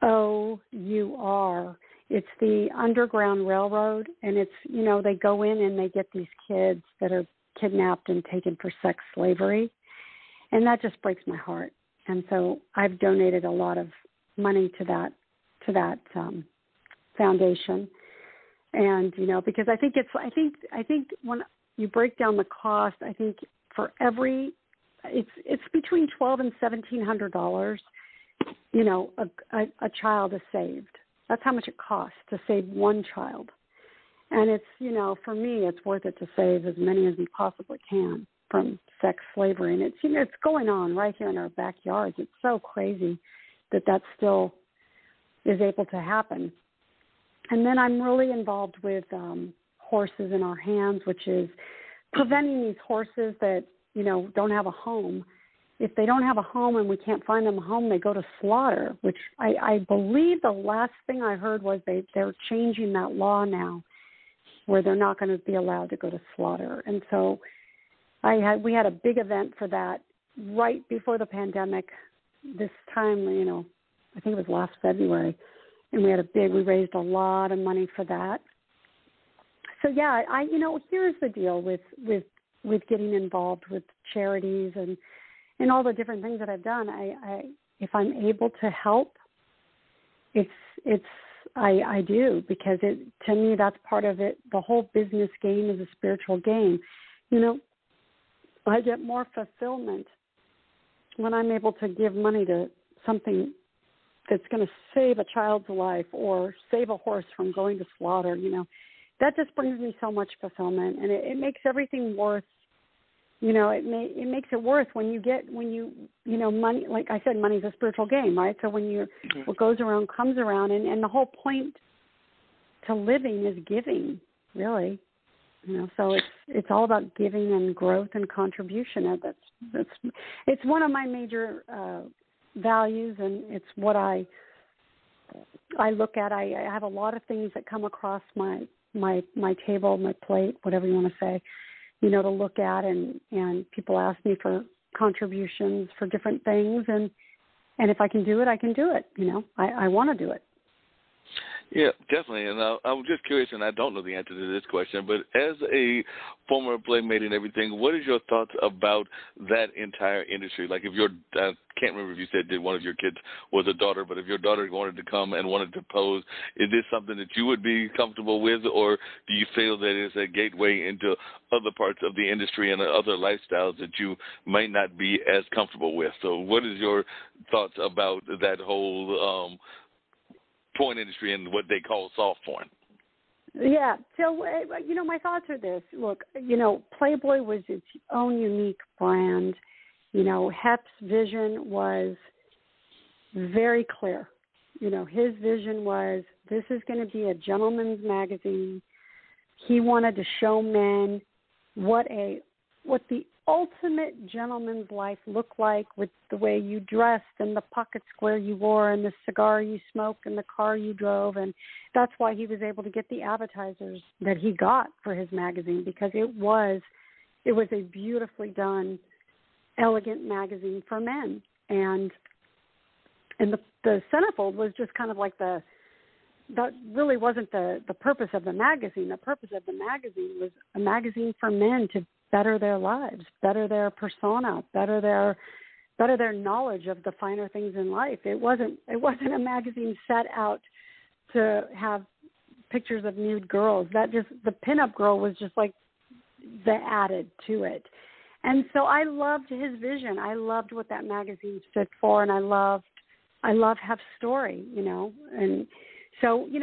OUR. It's the Underground Railroad, and it's, you know, they go in and they get these kids that are kidnapped and taken for sex slavery. And that just breaks my heart. And so I've donated a lot of money to that foundation. And, because I think when you break down the cost, I think for it's between $1,200 and $1,700, a child is saved. That's how much it costs to save one child. And it's, for me, it's worth it to save as many as we possibly can from sex slavery. And it's, it's going on right here in our backyards. It's so crazy that still is able to happen. And then I'm really involved with horses in our hands, which is preventing these horses that, don't have a home. If they don't have a home and we can't find them a home, they go to slaughter, which I believe the last thing I heard was they're changing that law now where they're not going to be allowed to go to slaughter. And so we had a big event for that right before the pandemic this time, I think it was last February. And we raised a lot of money for that. So yeah, here's the deal with getting involved with charities and all the different things that I've done. If I'm able to help, I do, because to me that's part of it. The whole business game is a spiritual game. I get more fulfillment when I'm able to give money to something that's going to save a child's life or save a horse from going to slaughter. That just brings me so much fulfillment, and it makes everything worth. It makes it worth when you money. Like I said, money's a spiritual game, right? So when what goes around comes around, and the whole point to living is giving, really. So it's all about giving and growth and contribution. It's one of my major values, and it's what I look at. I have a lot of things that come across my table, my plate, whatever you want to say, to look at, and people ask me for contributions for different things, and if I can do it, I can do it. I want to do it. Yeah, definitely. And I was just curious, and I don't know the answer to this question, but as a former playmate and everything, what is your thoughts about that entire industry? Like I can't remember if you said that one of your kids was a daughter, but if your daughter wanted to come and wanted to pose, is this something that you would be comfortable with, or do you feel that it's a gateway into other parts of the industry and other lifestyles that you might not be as comfortable with? So what is your thoughts about that whole porn industry and what they call soft porn? Yeah. So, my thoughts are this. Look, Playboy was its own unique brand. Hep's vision was very clear. His vision was, this is going to be a gentleman's magazine. He wanted to show men what the ultimate gentleman's life looked like, with the way you dressed and the pocket square you wore and the cigar you smoked and the car you drove. And that's why he was able to get the advertisers that he got for his magazine, because it was a beautifully done, elegant magazine for men. And the centerfold was just kind of like that really wasn't the purpose of the magazine. The purpose of the magazine was a magazine for men to better their lives, better their persona, better their knowledge of the finer things in life. It wasn't a magazine set out to have pictures of nude girls. The pinup girl was just like the added to it. And so I loved his vision. I loved what that magazine stood for, and I love Hef's story, And so, in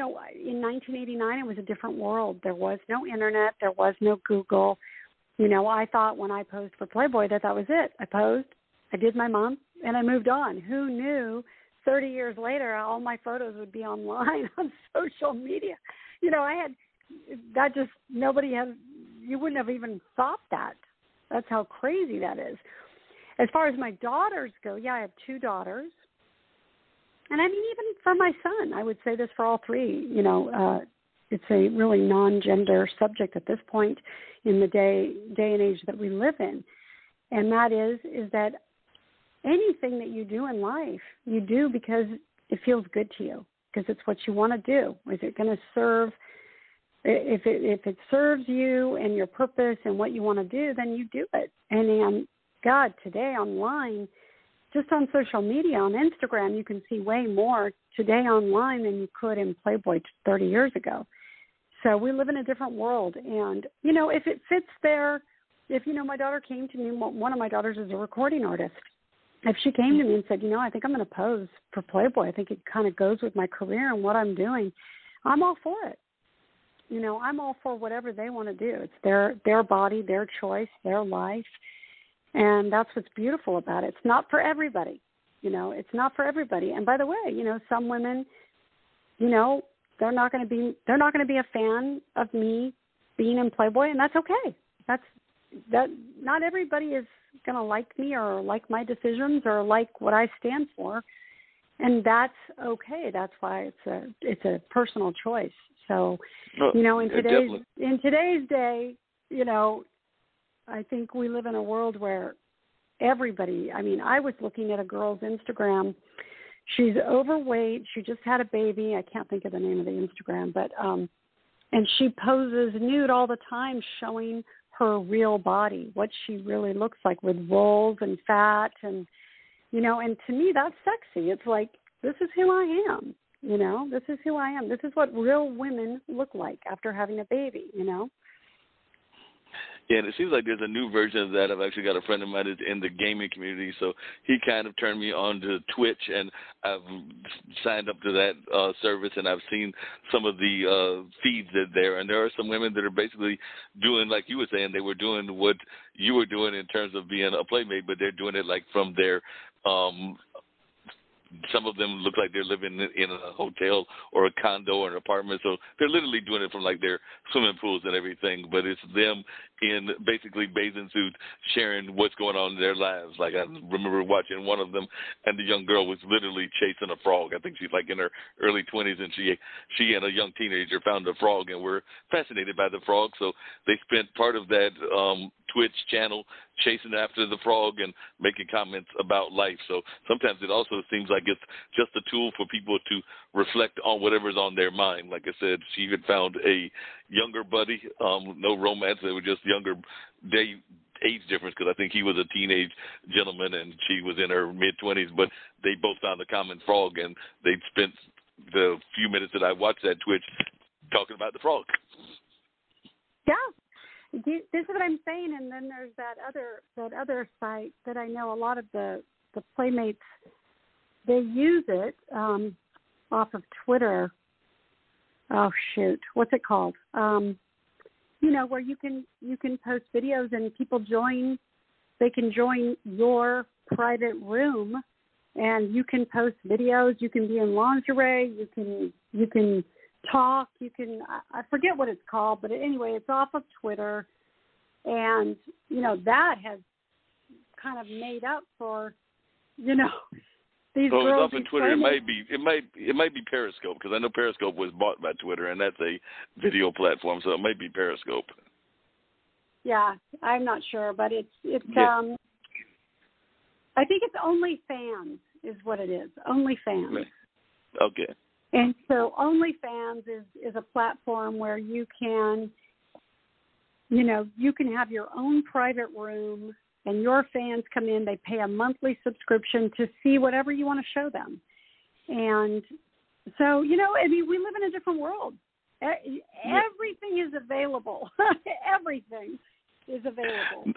1989, it was a different world. There was no internet. There was no Google. I thought when I posed for Playboy that was it. I posed, I did my mom, and I moved on. Who knew 30 years later all my photos would be online on social media? You wouldn't have even thought that. That's how crazy that is. As far as my daughters go, I have two daughters. And I mean, even for my son, I would say this for all three, it's a really non-gender subject at this point in the day and age that we live in. And that is that anything that you do in life, you do because it feels good to you, because it's what you want to do. Is it going to serve? If it serves you and your purpose and what you want to do, then you do it. And God, today online, just on social media, on Instagram, you can see way more today online than you could in Playboy 30 years ago. So we live in a different world. And, you know, if it fits there, if, you know, my daughter came to me, one of my daughters is a recording artist. If she came to me and said, you know, I think I'm going to pose for Playboy, I think it kind of goes with my career and what I'm doing, I'm all for it. You know, I'm all for whatever they want to do. It's their body, their choice, their life. And that's what's beautiful about it. It's not for everybody. You know, it's not for everybody. And by the way, you know, some women, you know, they're not going to be a fan of me being in Playboy, and that's okay. That not everybody is going to like me or like my decisions or like what I stand for, and that's okay. That's why it's a personal choice. So, you know, in today's day, you know, I think we live in a world where everybody, I mean, I was looking at a girl's Instagram. She's overweight. She just had a baby. I can't think of the name of the Instagram, but, and she poses nude all the time, showing her real body, what she really looks like with rolls and fat. And, you know, and to me, that's sexy. It's like, this is who I am. You know, this is who I am. This is what real women look like after having a baby, you know. Yeah, and it seems like there's a new version of that. I've actually got a friend of mine that's in the gaming community, so he kind of turned me on to Twitch, and I've signed up to that service, and I've seen some of the feeds that there, and there are some women that are basically doing, like you were saying, they were doing what you were doing in terms of being a playmate, but they're doing it like from their some of them look like they're living in a hotel or a condo or an apartment. So they're literally doing it from like their swimming pools and everything. But it's them in basically bathing suits sharing what's going on in their lives. Like I remember watching one of them, and the young girl was literally chasing a frog. I think she's like in her early 20s, and she and a young teenager found a frog and were fascinated by the frog. So they spent part of that Twitch channel chasing after the frog and making comments about life. So sometimes it also seems like it's just a tool for people to reflect on whatever's on their mind. Like I said, she had found a younger buddy, no romance. They were just younger age difference, because I think he was a teenage gentleman and she was in her mid-20s, but they both found a common frog, and they'd spent the few minutes that I watched that Twitch talking about the frog. Yeah. This is what I'm saying, and then there's that other site that I know a lot of the Playmates, they use it off of Twitter. Oh shoot, what's it called? You know, where you can post videos and people join. They can join your private room, and you can post videos. You can be in lingerie. You can talk. You can, I forget what it's called, but anyway, it's off of Twitter, and you know that has kind of made up for, you know, these girls. It's off of Twitter. It might be Periscope, because I know Periscope was bought by Twitter, and that's a video platform, so it might be Periscope. Yeah, I'm not sure, but it's yeah. I think it's OnlyFans is what it is. OnlyFans. Okay. And so OnlyFans is a platform where you can, you know, you can have your own private room, and your fans come in. They pay a monthly subscription to see whatever you want to show them. And so, you know, I mean, we live in a different world. Everything is available. Everything is available.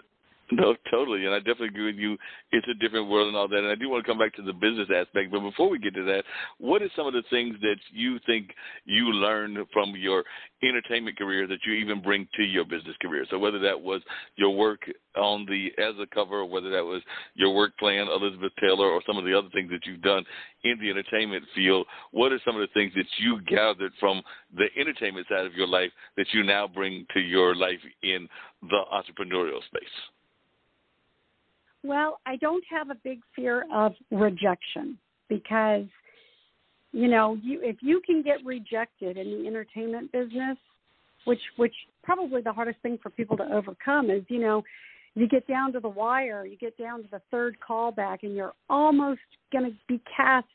No, totally, and I definitely agree with you. It's a different world and all that, and I do want to come back to the business aspect, but before we get to that, what are some of the things that you think you learned from your entertainment career that you even bring to your business career? So whether that was your work on as a cover, or whether that was your work playing Elizabeth Taylor, or some of the other things that you've done in the entertainment field, what are some of the things that you gathered from the entertainment side of your life that you now bring to your life in the entrepreneurial space? Well, I don't have a big fear of rejection, because, you know, if you can get rejected in the entertainment business, which probably the hardest thing for people to overcome is, you know, you get down to the wire, you get down to the third callback, and you're almost going to be cast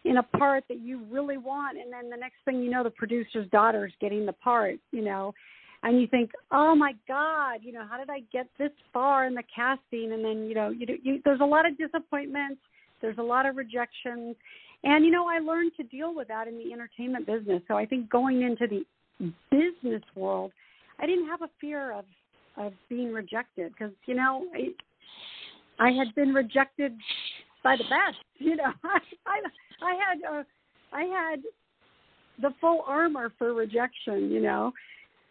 in a part that you really want, and then the next thing you know, the producer's daughter is getting the part, you know. And you think, oh, my God, you know, how did I get this far in the casting? And then, you know, there's a lot of disappointments. There's a lot of rejections. And, you know, I learned to deal with that in the entertainment business. So I think going into the business world, I didn't have a fear of being rejected because, you know, I had been rejected by the best. You know, I had the full armor for rejection, you know.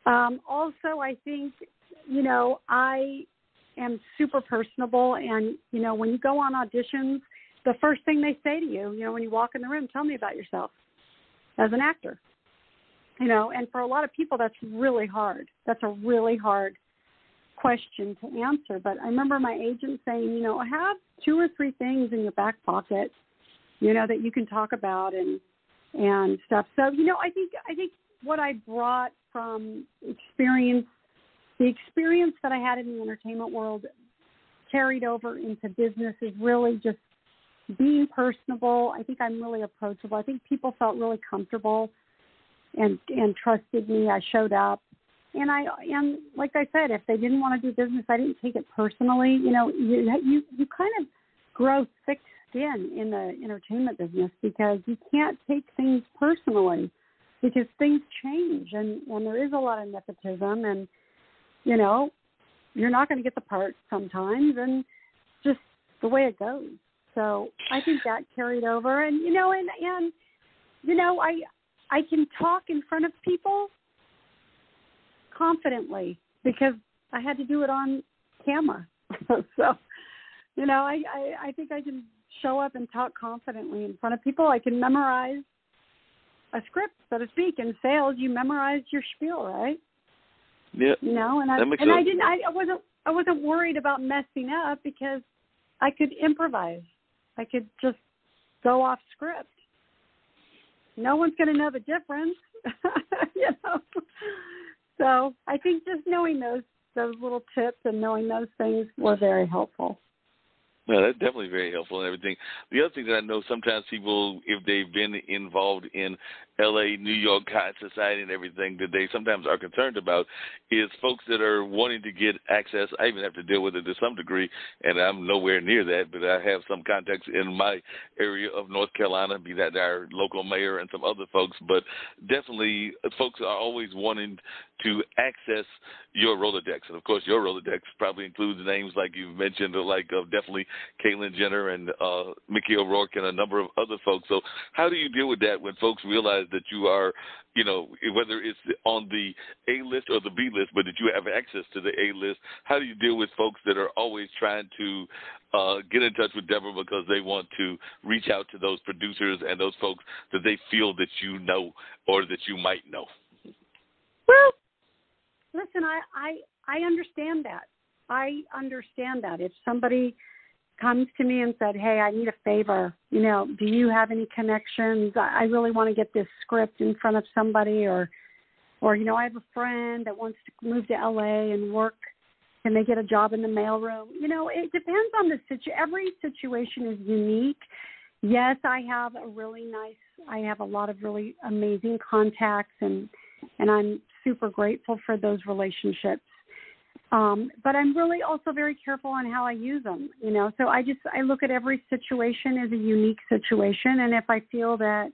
Also, I think, you know, I am super personable. And, you know, when you go on auditions, the first thing they say to you, you know, when you walk in the room, tell me about yourself as an actor. You know, and for a lot of people, that's really hard. That's a really hard question to answer. But I remember my agent saying, you know, have 2 or 3 things in your back pocket, you know, that you can talk about and stuff. So, you know, I think what I brought from experience, the experience that I had in the entertainment world carried over into business is really just being personable. I think I'm really approachable. I think people felt really comfortable and trusted me. I showed up. And like I said, if they didn't want to do business, I didn't take it personally. You know, you kind of grow thick skin in the entertainment business because you can't take things personally because things change and there is a lot of nepotism and, you know, you're not going to get the part sometimes and just the way it goes. So I think that carried over and, you know, and you know, I can talk in front of people confidently because I had to do it on camera. So, you know, I think I can show up and talk confidently in front of people. I can memorize a script, so to speak. In sales, you memorize your spiel, right? Yeah. You know, and I wasn't worried about messing up because I could improvise. I could just go off script. No one's going to know the difference, you know. So I think just knowing those little tips and knowing those things were very helpful. No, that's definitely very helpful and everything. The other thing that I know sometimes people, if they've been involved in L.A., New York, high society and everything, that they sometimes are concerned about is folks that are wanting to get access. I even have to deal with it to some degree, and I'm nowhere near that, but I have some contacts in my area of North Carolina, be that our local mayor and some other folks, but definitely folks are always wanting to access your Rolodex. And, of course, your Rolodex probably includes names like you've mentioned, like definitely Caitlyn Jenner and Mickey O'Rourke and a number of other folks. So how do you deal with that when folks realize that you are, you know, whether it's on the A list or the B list, but that you have access to the A list? How do you deal with folks that are always trying to get in touch with Deborah because they want to reach out to those producers and those folks that they feel that you know or that you might know? Well, listen, I understand that. I understand that. If somebody comes to me and said, hey, I need a favor, you know, do you have any connections? I really want to get this script in front of somebody or, you know, I have a friend that wants to move to L.A. and work. Can they get a job in the mailroom? You know, it depends on the situation. Every situation is unique. Yes, I have a lot of really amazing contacts and I'm super grateful for those relationships. But I'm really also very careful on how I use them, you know. So I look at every situation as a unique situation, and if I feel that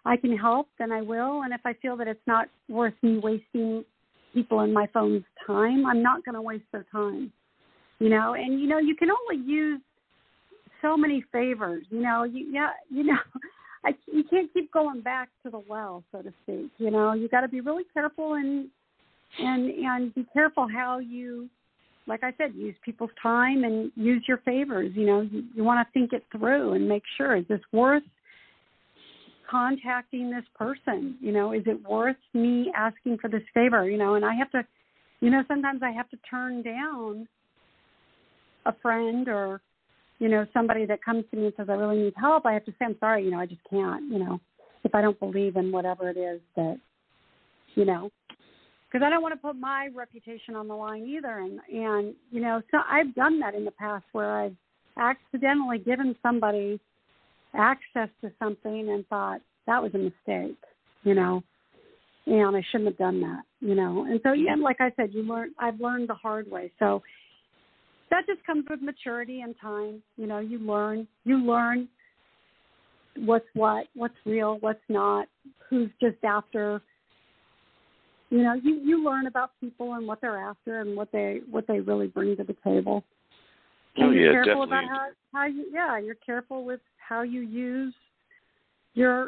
I can help, then I will. And if I feel that it's not worth me wasting people in my phone's time, I'm not going to waste their time, you know. And, you know, you can only use so many favors, you know. You can't keep going back to the well, so to speak, you know. You got to be really careful and be careful how you, like I said, use people's time and use your favors. You know, you want to think it through and make sure, is this worth contacting this person? You know, is it worth me asking for this favor? You know, and I have to, you know, sometimes I have to turn down a friend or, you know, somebody that comes to me and says, I really need help. I have to say, I'm sorry, you know, I just can't, you know, if I don't believe in whatever it is that, you know, because I don't want to put my reputation on the line either. And, you know, so I've done that in the past where I've accidentally given somebody access to something and thought that was a mistake, you know, and I shouldn't have done that, you know. And so, yeah, like I said, I've learned the hard way. So that just comes with maturity and time. You know, you learn what's real, what's not, who's just after. You learn about people and what they're after and what they really bring to the table. And you're careful definitely. about how you're careful with how you use the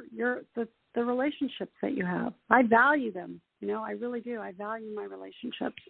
relationships that you have. I value them. I really do. I value my relationships.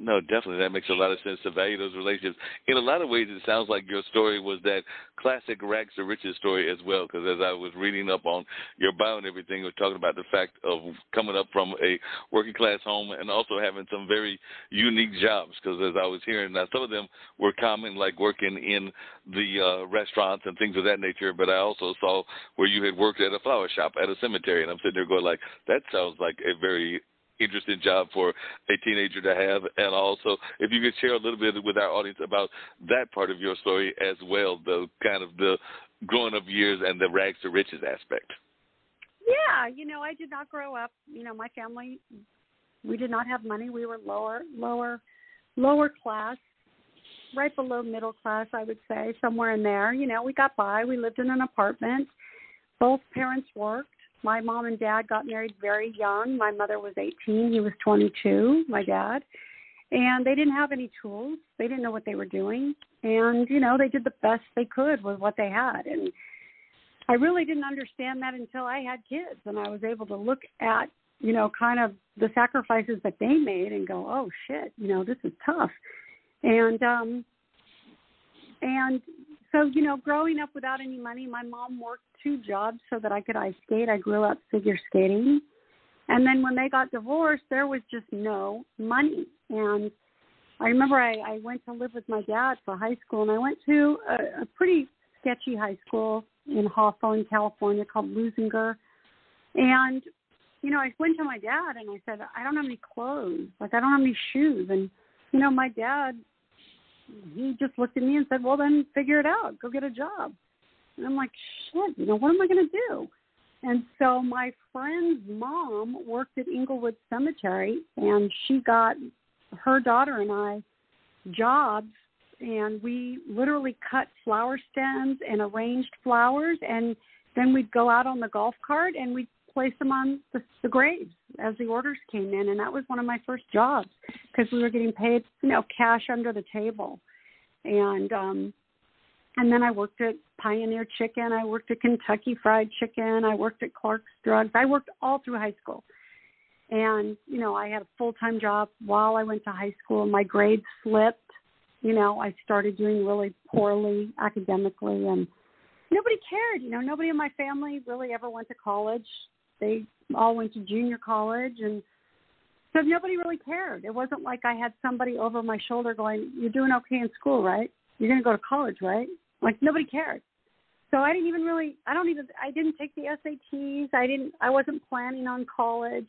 No, definitely. That makes a lot of sense to value those relationships. In a lot of ways, it sounds like your story was that classic rags to riches story as well, because as I was reading up on your bio and everything, we were talking about the fact of coming up from a working-class home and also having some very unique jobs, because as I was hearing, now some of them were common, like working in the restaurants and things of that nature, but I also saw where you had worked at a flower shop at a cemetery, and I'm sitting there going like, that sounds like a very interesting job for a teenager to have. And also, if you could share a little bit with our audience about that part of your story as well, the kind of the growing up years and the rags to riches aspect. Yeah, I did not grow up, my family, we did not have money. We were lower class, right below middle class, I would say, somewhere in there. We got by. We lived in an apartment. Both parents worked. My mom and dad got married very young. My mother was 18. He was 22, my dad. And they didn't have any tools. They didn't know what they were doing. And, they did the best they could with what they had. And I really didn't understand that until I had kids. And I was able to look at, kind of the sacrifices that they made and go, oh, shit, this is tough. And so, growing up without any money, my mom worked 2 jobs so that I could ice skate. I grew up figure skating. And then when they got divorced, there was just no money. And I remember I went to live with my dad for high school, and I went to a pretty sketchy high school in Hawthorne, California called Lusinger. And, I went to my dad and I said, I don't have any clothes. I don't have any shoes. And, my dad, he just looked at me and said, well, then figure it out. Go get a job. And I'm like, shit, what am I going to do? And so my friend's mom worked at Inglewood Cemetery, and she got her daughter and I jobs, and we literally cut flower stems and arranged flowers, and then we'd go out on the golf cart and we'd place them on the graves as the orders came in. And that was one of my first jobs because we were getting paid, cash under the table. And then I worked at Pioneer Chicken. I worked at Kentucky Fried Chicken. I worked at Clark's Drugs. I worked all through high school. And, I had a full-time job while I went to high school. My grades slipped. I started doing really poorly academically, and nobody cared. Nobody in my family really ever went to college. They all went to junior college, and so nobody really cared. It wasn't like I had somebody over my shoulder going, you're doing okay in school, right? You're going to go to college, right? Like, nobody cared. So I didn't take the SATs. I wasn't planning on college.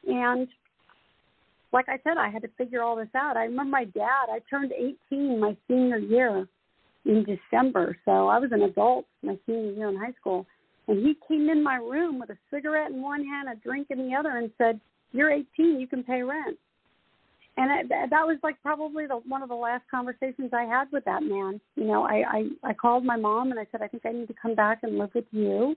And like I said, I had to figure all this out. I remember my dad, I turned 18 my senior year in December. So I was an adult my senior year in high school. And he came in my room with a cigarette in one hand, a drink in the other, and said, you're 18, you can pay rent. And that was like probably one of the last conversations I had with that man. I called my mom and I said, I think I need to come back and live with you.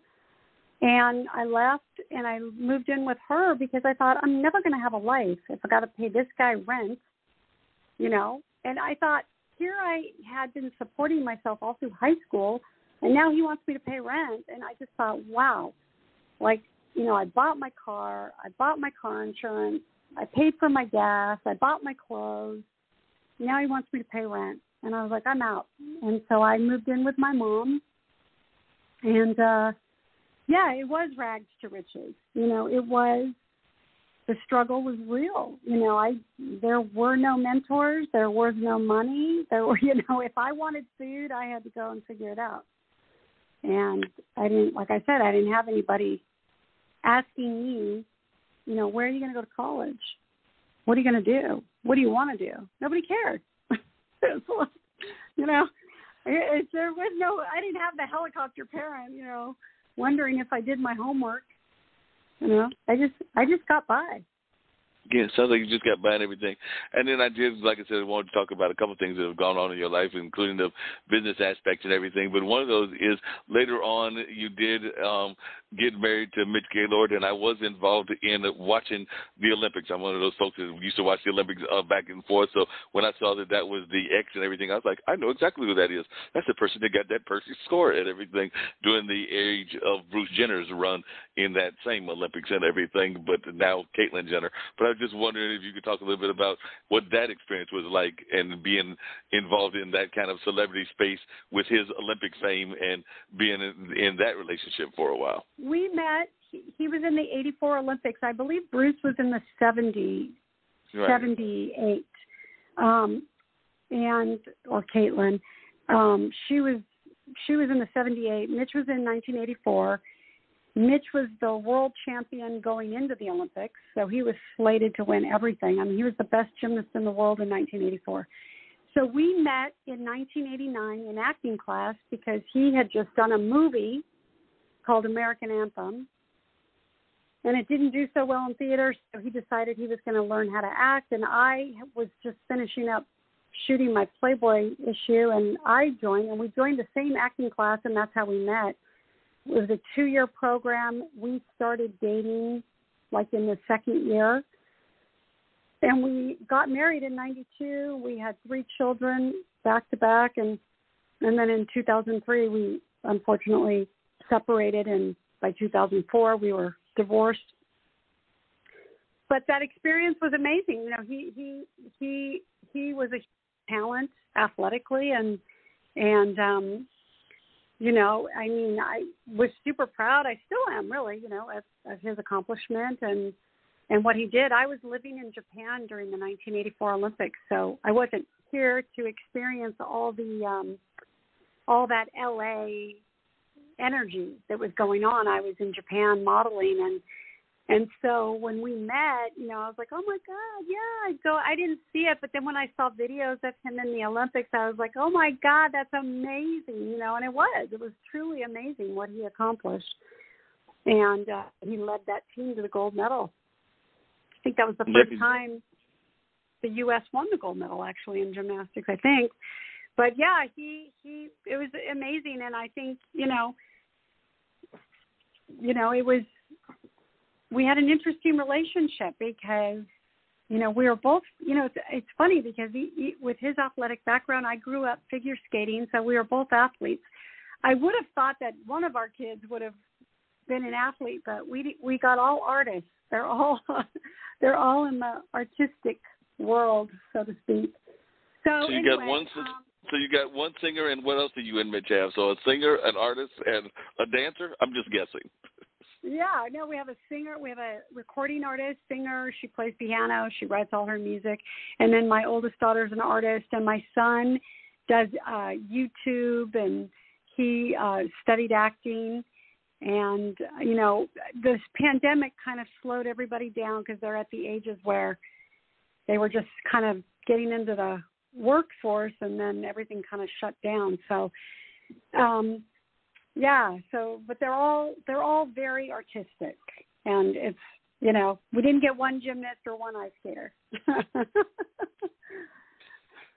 And I left and I moved in with her because I thought, I'm never going to have a life if I got to pay this guy rent, And I thought, here I had been supporting myself all through high school, and now he wants me to pay rent. And I just thought, wow, I bought my car, I bought my car insurance, I paid for my gas, I bought my clothes. Now he wants me to pay rent. And I was like, I'm out. And so I moved in with my mom. And, it was rags to riches. The struggle was real. There were no mentors. There was no money. If I wanted food, I had to go and figure it out. And I didn't have anybody asking me, where are you going to go to college? What are you going to do? What do you want to do? Nobody cared. There was I didn't have the helicopter parent, wondering if I did my homework. I just got by. Yeah, it sounds like you just got by and everything. And then I did, like I said, I wanted to talk about a couple of things that have gone on in your life, including the business aspect and everything. But one of those is later on you did get married to Mitch Gaylord, and I was involved in watching the Olympics. I'm one of those folks that used to watch the Olympics back and forth. So when I saw that that was the ex and everything, I was like, I know exactly who that is. That's the person that got that perfect score and everything during the age of Bruce Jenner's run in that same Olympics and everything, but now Caitlyn Jenner. But I was just wondering if you could talk a little bit about what that experience was like and being involved in that kind of celebrity space with his Olympic fame and being in that relationship for a while. We met, he was in the 84 Olympics. I believe Bruce was in the 78. Or Caitlyn. She was in the 78. Mitch was in 1984. Mitch was the world champion going into the Olympics, so he was slated to win everything. I mean, he was the best gymnast in the world in 1984. So we met in 1989 in acting class because he had just done a movie called American Anthem, and it didn't do so well in theaters, so he decided he was going to learn how to act, and I was just finishing up shooting my Playboy issue, and I joined, and we joined the same acting class, and that's how we met. It was a 2-year program. We started dating like in the second year. And we got married in 92. We had 3 children back to back. And then in 2003, we unfortunately separated. And by 2004, we were divorced. But that experience was amazing. You know, he was a talent athletically and you know, I mean, I was super proud. I still am, really, you know, of his accomplishment and what he did. I was living in Japan during the 1984 Olympics, so I wasn't here to experience all that LA energy that was going on. I was in Japan modeling, and so when we met, you know, I was like, oh my God, yeah. I didn't see it, but then when I saw videos of him in the Olympics, I was like, oh my God, that's amazing, you know, and it was truly amazing what he accomplished. And he led that team to the gold medal. I think that was the first time the U.S. won the gold medal, actually, in gymnastics, I think. But yeah, it was amazing, and I think, you know, it was, we had an interesting relationship because, you know, we were both, you know, it's funny because he, with his athletic background, I grew up figure skating, so we were both athletes. I would have thought that one of our kids would have been an athlete, but we got all artists. They're all in the artistic world, so to speak. So you anyway, got one. So you got one singer, and what else do you and Mitch have? So a singer, an artist, and a dancer. I'm just guessing. Yeah, no, we have a singer, we have a recording artist, singer, she plays piano, she writes all her music, and then my oldest daughter's an artist, and my son does YouTube, and he studied acting, and, you know, this pandemic kind of slowed everybody down because they're at the ages where they were just kind of getting into the workforce, and then everything kind of shut down, so, yeah, so, but they're all very artistic, and it's, you know, we didn't get one gymnast or one ice skater.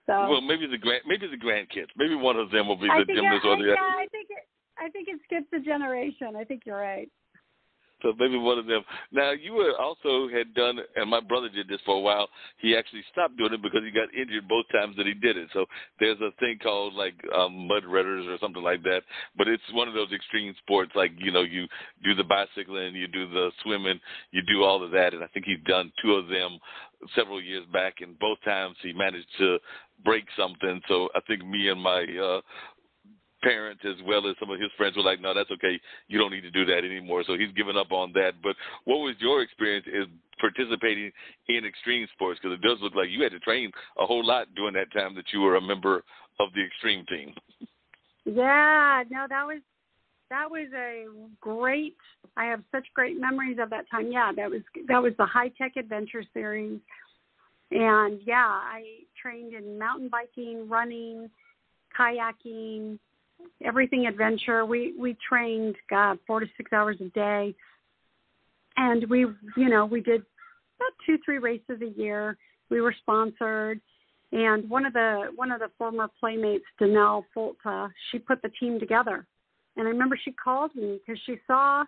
So, well, maybe the grandkids. Maybe one of them will be the gymnast or the. Yeah, I think it skips a generation. I think you're right. So maybe one of them. Now, you also had done, and my brother did this for a while. He actually stopped doing it because he got injured both times that he did it. So there's a thing called like mud runners or something like that. But it's one of those extreme sports, like, you know, you do the bicycling, you do the swimming, you do all of that. And I think he's done 2 of them several years back, and both times he managed to break something. So I think me and my parents as well as some of his friends were like, no, that's okay. You don't need to do that anymore. So he's given up on that. But what was your experience is participating in extreme sports? Because it does look like you had to train a whole lot during that time that you were a member of the extreme team. Yeah, no, that was a great, I have such great memories of that time. Yeah, that was the High Tech Adventure Series. And yeah, I trained in mountain biking, running, kayaking, everything adventure. We trained, 4 to 6 hours a day, and we did about 2-3 races a year. We were sponsored, and one of the former playmates, Danelle Folta, she put the team together. And I remember she called me because she saw,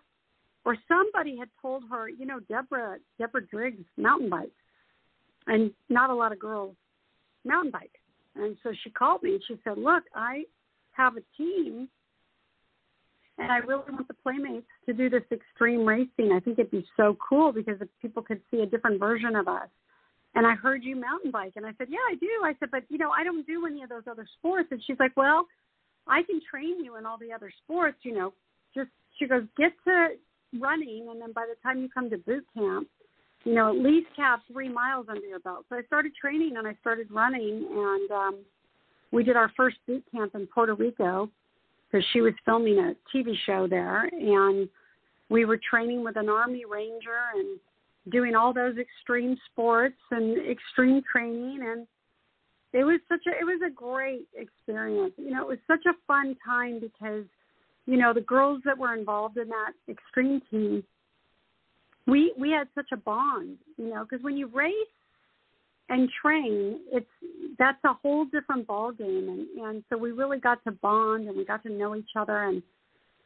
or somebody had told her, Deborah Driggs mountain bikes, and not a lot of girls mountain bike. And so she called me and she said, look, I have a team, and I really want the Playmates to do this extreme racing. I think it'd be so cool because if people could see a different version of us. And I heard you mountain bike. And I said, yeah, I do. I said, but, I don't do any of those other sports. And she's like, well, I can train you in all the other sports, just, she goes, get to running. And then by the time you come to boot camp, at least have 3 miles under your belt. So I started training and I started running. And we did our first boot camp in Puerto Rico because she was filming a TV show there. And we were training with an Army Ranger and doing all those extreme sports and extreme training. And it was a great experience. It was such a fun time because, the girls that were involved in that extreme team, we had such a bond, because when you race and train, that's a whole different ball game. And so we really got to bond and we got to know each other. And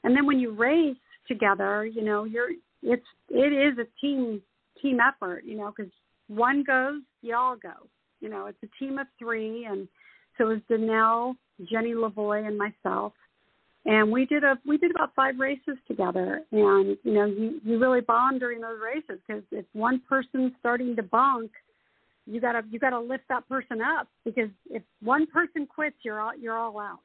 then when you race together, it is a team effort, because one goes, you all go. It's a team of 3, and so it was Danelle, Jenny Lavoie, and myself, and we did about 5 races together. And you really bond during those races because if one person's starting to bunk, you gotta lift that person up, because if one person quits, you're all out.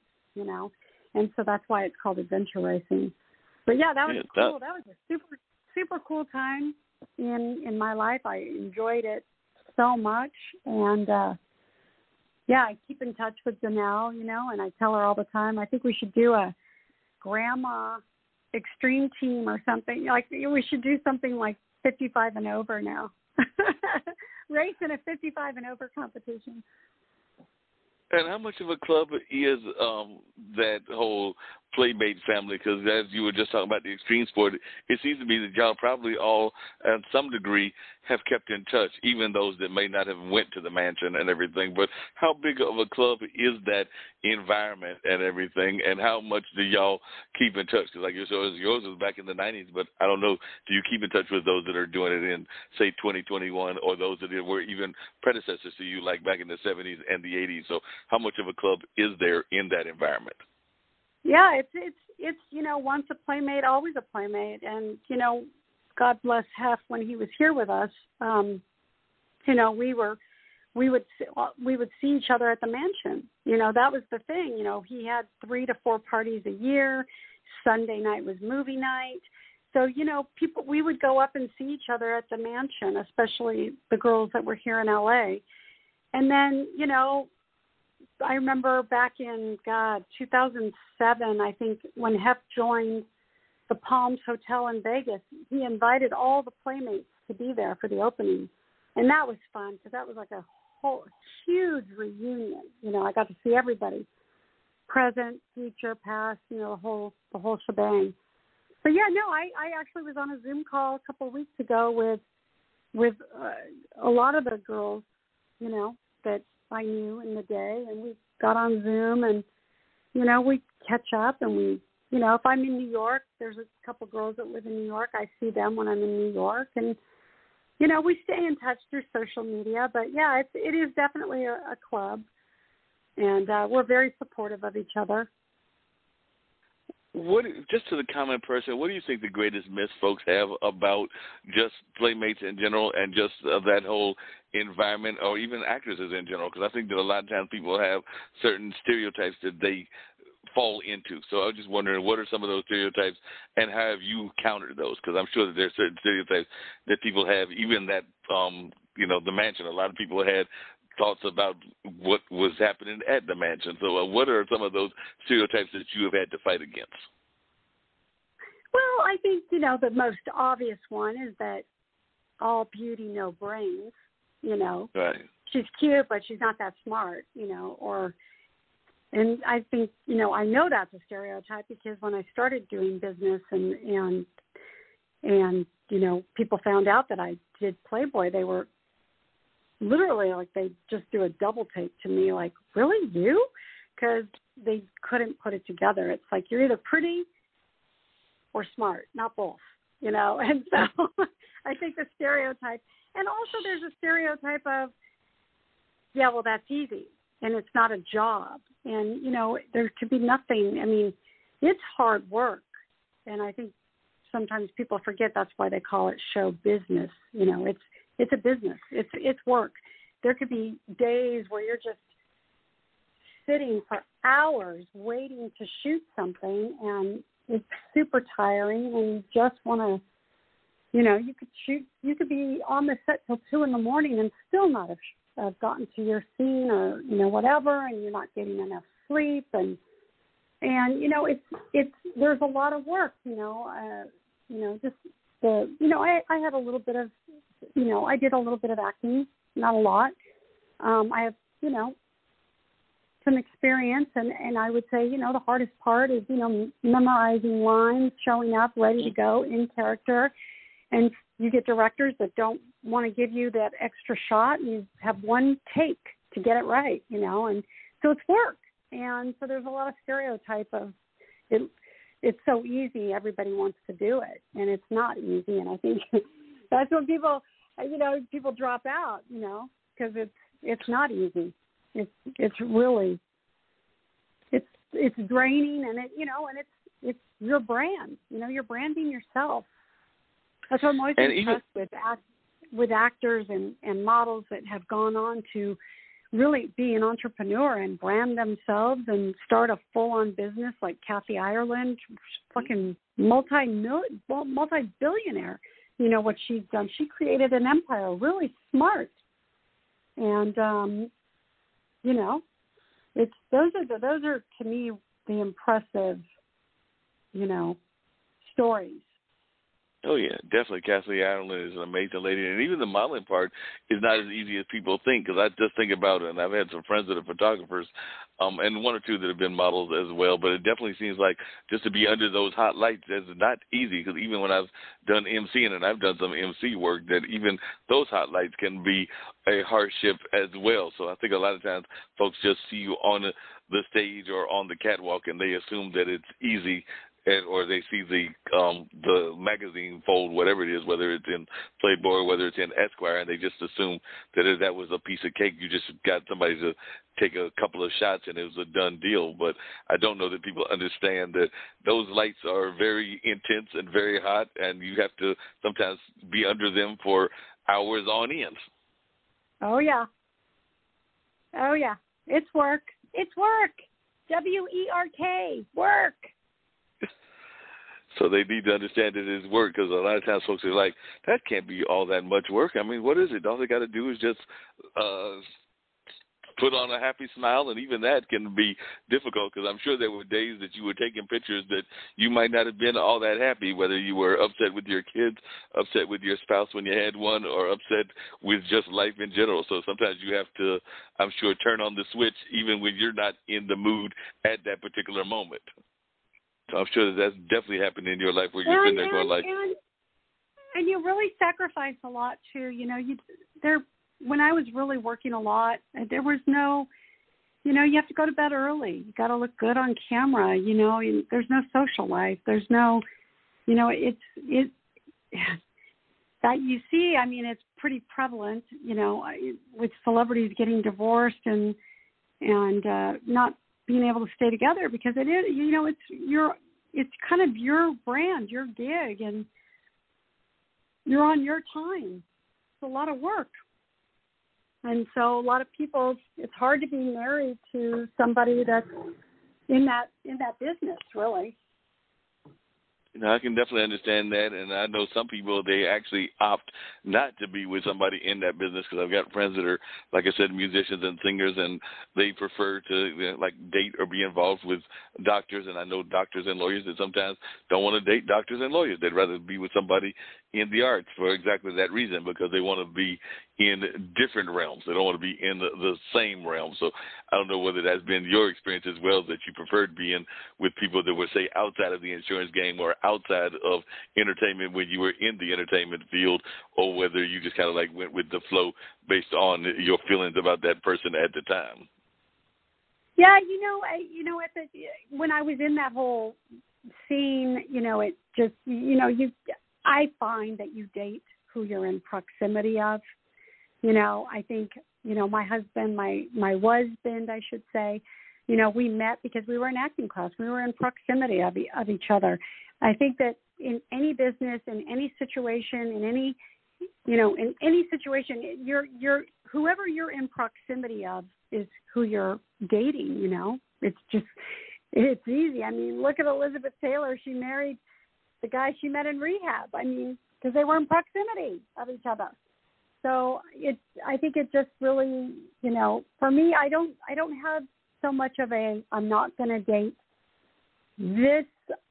And so that's why it's called adventure racing. But yeah, that was cool. That was a super super cool time in my life. I enjoyed it so much, and I keep in touch with Danelle, and I tell her all the time, I think we should do a grandma extreme team or something. Like, we should do something like 55 and over now. Race in a 55 and over competition. And how much of a club is that whole Playmate family? Because as you were just talking about the extreme sport, it seems to me that y'all probably all, at some degree, have kept in touch, even those that may not have went to the mansion and everything. But how big of a club is that environment and everything, and how much do y'all keep in touch? Because like yours was back in the 90s, but I don't know, do you keep in touch with those that are doing it in, say, 2021, or those that were even predecessors to you, like back in the 70s and the 80s? So how much of a club is there in that environment? Yeah, it's once a playmate, always a playmate. And, God bless Hef when he was here with us, we would see each other at the mansion. That was the thing. He had 3 to 4 parties a year. Sunday night was movie night. So, we would go up and see each other at the mansion, especially the girls that were here in LA. And then, I remember back in, 2007, I think, when Hef joined the Palms Hotel in Vegas, he invited all the Playmates to be there for the opening. And that was fun because that was like a whole huge reunion. I got to see everybody, present, future, past, the whole shebang. But yeah, no, I actually was on a Zoom call a couple of weeks ago with a lot of the girls, that I knew in the day, and we got on Zoom and, we catch up, and we, if I'm in New York, there's a couple girls that live in New York. I see them when I'm in New York, and, we stay in touch through social media. But yeah, it is definitely a club, and we're very supportive of each other. Just to the common person, what do you think the greatest myth folks have about just Playmates in general and just that whole environment, or even actresses in general? Because I think that a lot of times people have certain stereotypes that they fall into. So I was just wondering, what are some of those stereotypes, and how have you countered those? Because I'm sure that there's certain stereotypes that people have, even that, the mansion. A lot of people had thoughts about what was happening at the mansion. So what are some of those stereotypes that you have had to fight against? Well, I think, the most obvious one is that all beauty, no brains, Right. She's cute, but she's not that smart, and I think, I know that's a stereotype because when I started doing business and people found out that I did Playboy, they were literally like, they just do a double take to me, like, really, you? Because they couldn't put it together. It's like, you're either pretty or smart, not both, And so I think the stereotype, and also there's a stereotype of, yeah, well, that's easy, and it's not a job. And, there could be nothing. I mean, it's hard work. And I think sometimes people forget that's why they call it show business. It's a business. It's work. There could be days where you're just sitting for hours waiting to shoot something, and it's super tiring, and you just want to, you could be on the set till 2 a.m. and still not have gotten to your scene or, whatever, and you're not getting enough sleep, and it's there's a lot of work, just I had a little bit of, I did a little bit of acting, not a lot. I have, some experience, and I would say, the hardest part is, memorizing lines, showing up ready to go in character, and you get directors that don't want to give you that extra shot, and you have one take to get it right, and so it's work. And so there's a lot of stereotype of it. It's so easy, everybody wants to do it, and it's not easy. And I think that's when people drop out, because it's not easy. It's really it's draining, and it's your brand. You're branding yourself. That's what I'm always impressed with actors and models that have gone on to really be an entrepreneur and brand themselves and start a full-on business, like Kathy Ireland, fucking multi-billionaire. What she's done. She created an empire, really smart. And, it's those are to me the impressive, stories. Oh, yeah, definitely. Kathy Ireland is an amazing lady. And even the modeling part is not as easy as people think, because I just think about it, and I've had some friends that are photographers, and one or two that have been models as well, but it definitely seems like just to be under those hot lights is not easy, because even when I've done MCing, and I've done some MC work, that even those hot lights can be a hardship as well. So I think a lot of times folks just see you on the stage or on the catwalk, and they assume that it's easy, or they see the magazine fold, whatever it is, whether it's in Playboy or whether it's in Esquire, and they just assume that was a piece of cake. You just got somebody to take a couple of shots and it was a done deal. But I don't know that people understand that those lights are very intense and very hot, and you have to sometimes be under them for hours on end. Oh, yeah. Oh, yeah. It's work. It's work. W-E-R-K. Work. So they need to understand it is work, because a lot of times folks are like, that can't be all that much work. I mean, what is it? All they got to do is just put on a happy smile, and even that can be difficult, because I'm sure there were days that you were taking pictures that you might not have been all that happy, whether you were upset with your kids, upset with your spouse when you had one, or upset with just life in general. So sometimes you have to, I'm sure, turn on the switch even when you're not in the mood at that particular moment. So I'm sure that's definitely happened in your life, where you've been there going like... And you really sacrifice a lot, too. When I was really working a lot, there was no, you have to go to bed early. You got to look good on camera, and there's no social life. There's no, it's that you see, I mean, it's pretty prevalent, with celebrities getting divorced and not being able to stay together, because it is, it's kind of your brand, your gig, and you're on your time. It's a lot of work. And so a lot of people, it's hard to be married to somebody that's in that business, really. I can definitely understand that, and I know some people, they actually opt not to be with somebody in that business, because I've got friends that are, like I said, musicians and singers, and they prefer to date or be involved with doctors, and I know doctors and lawyers that sometimes don't want to date doctors and lawyers. They'd rather be with somebody in the arts for exactly that reason, because they want to be in different realms. They don't want to be in the same realm. So I don't know whether that's been your experience as well, that you preferred being with people that were, say, outside of the insurance game or outside of entertainment when you were in the entertainment field, or whether you just kind of like went with the flow based on your feelings about that person at the time. Yeah, when I was in that whole scene, it just, I find that you date who you're in proximity of. I think, my husband, my husband, I should say, we met because we were in acting class. We were in proximity of each other. I think that in any business, in any situation, in any situation, you're whoever you're in proximity of is who you're dating. It's easy. I mean, look at Elizabeth Taylor. She married the guy she met in rehab. I mean, because they were in proximity of each other. So I think it just really, for me, I don't have so much of I'm not going to date this.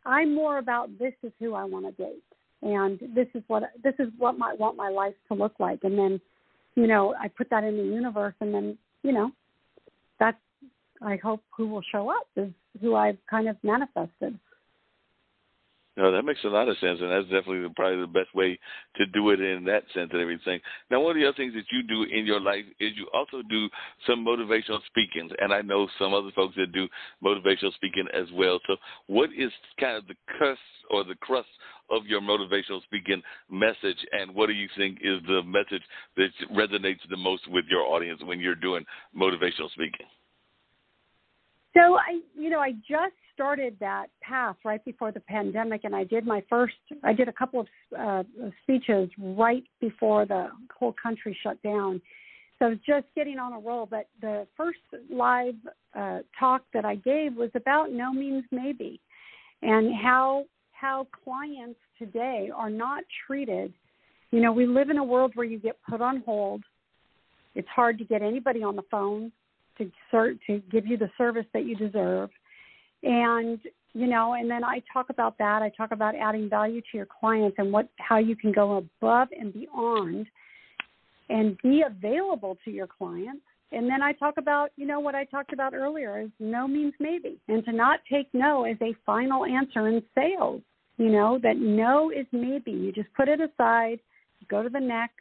I'm more about this is who I want to date, and this is what I want my life to look like. And then, I put that in the universe, and then, that's, I hope, who will show up is who I've kind of manifested. No, that makes a lot of sense, and that's definitely probably the best way to do it in that sense and everything. Now, one of the other things that you do in your life is you also do some motivational speaking, and I know some other folks that do motivational speaking as well. So what is kind of the crust of your motivational speaking message, and what do you think is the message that resonates the most with your audience when you're doing motivational speaking? So I just started that path right before the pandemic, and I did a couple of speeches right before the whole country shut down. So I was just getting on a roll, but the first live talk that I gave was about no means maybe, and how clients today are not treated. We live in a world where you get put on hold. It's hard to get anybody on the phone to give you the service that you deserve. And, and then I talk about that. I talk about adding value to your clients and how you can go above and beyond and be available to your clients. And then I talk about, what I talked about earlier is no means maybe, and to not take no as a final answer in sales, that no is maybe. You just put it aside, go to the next,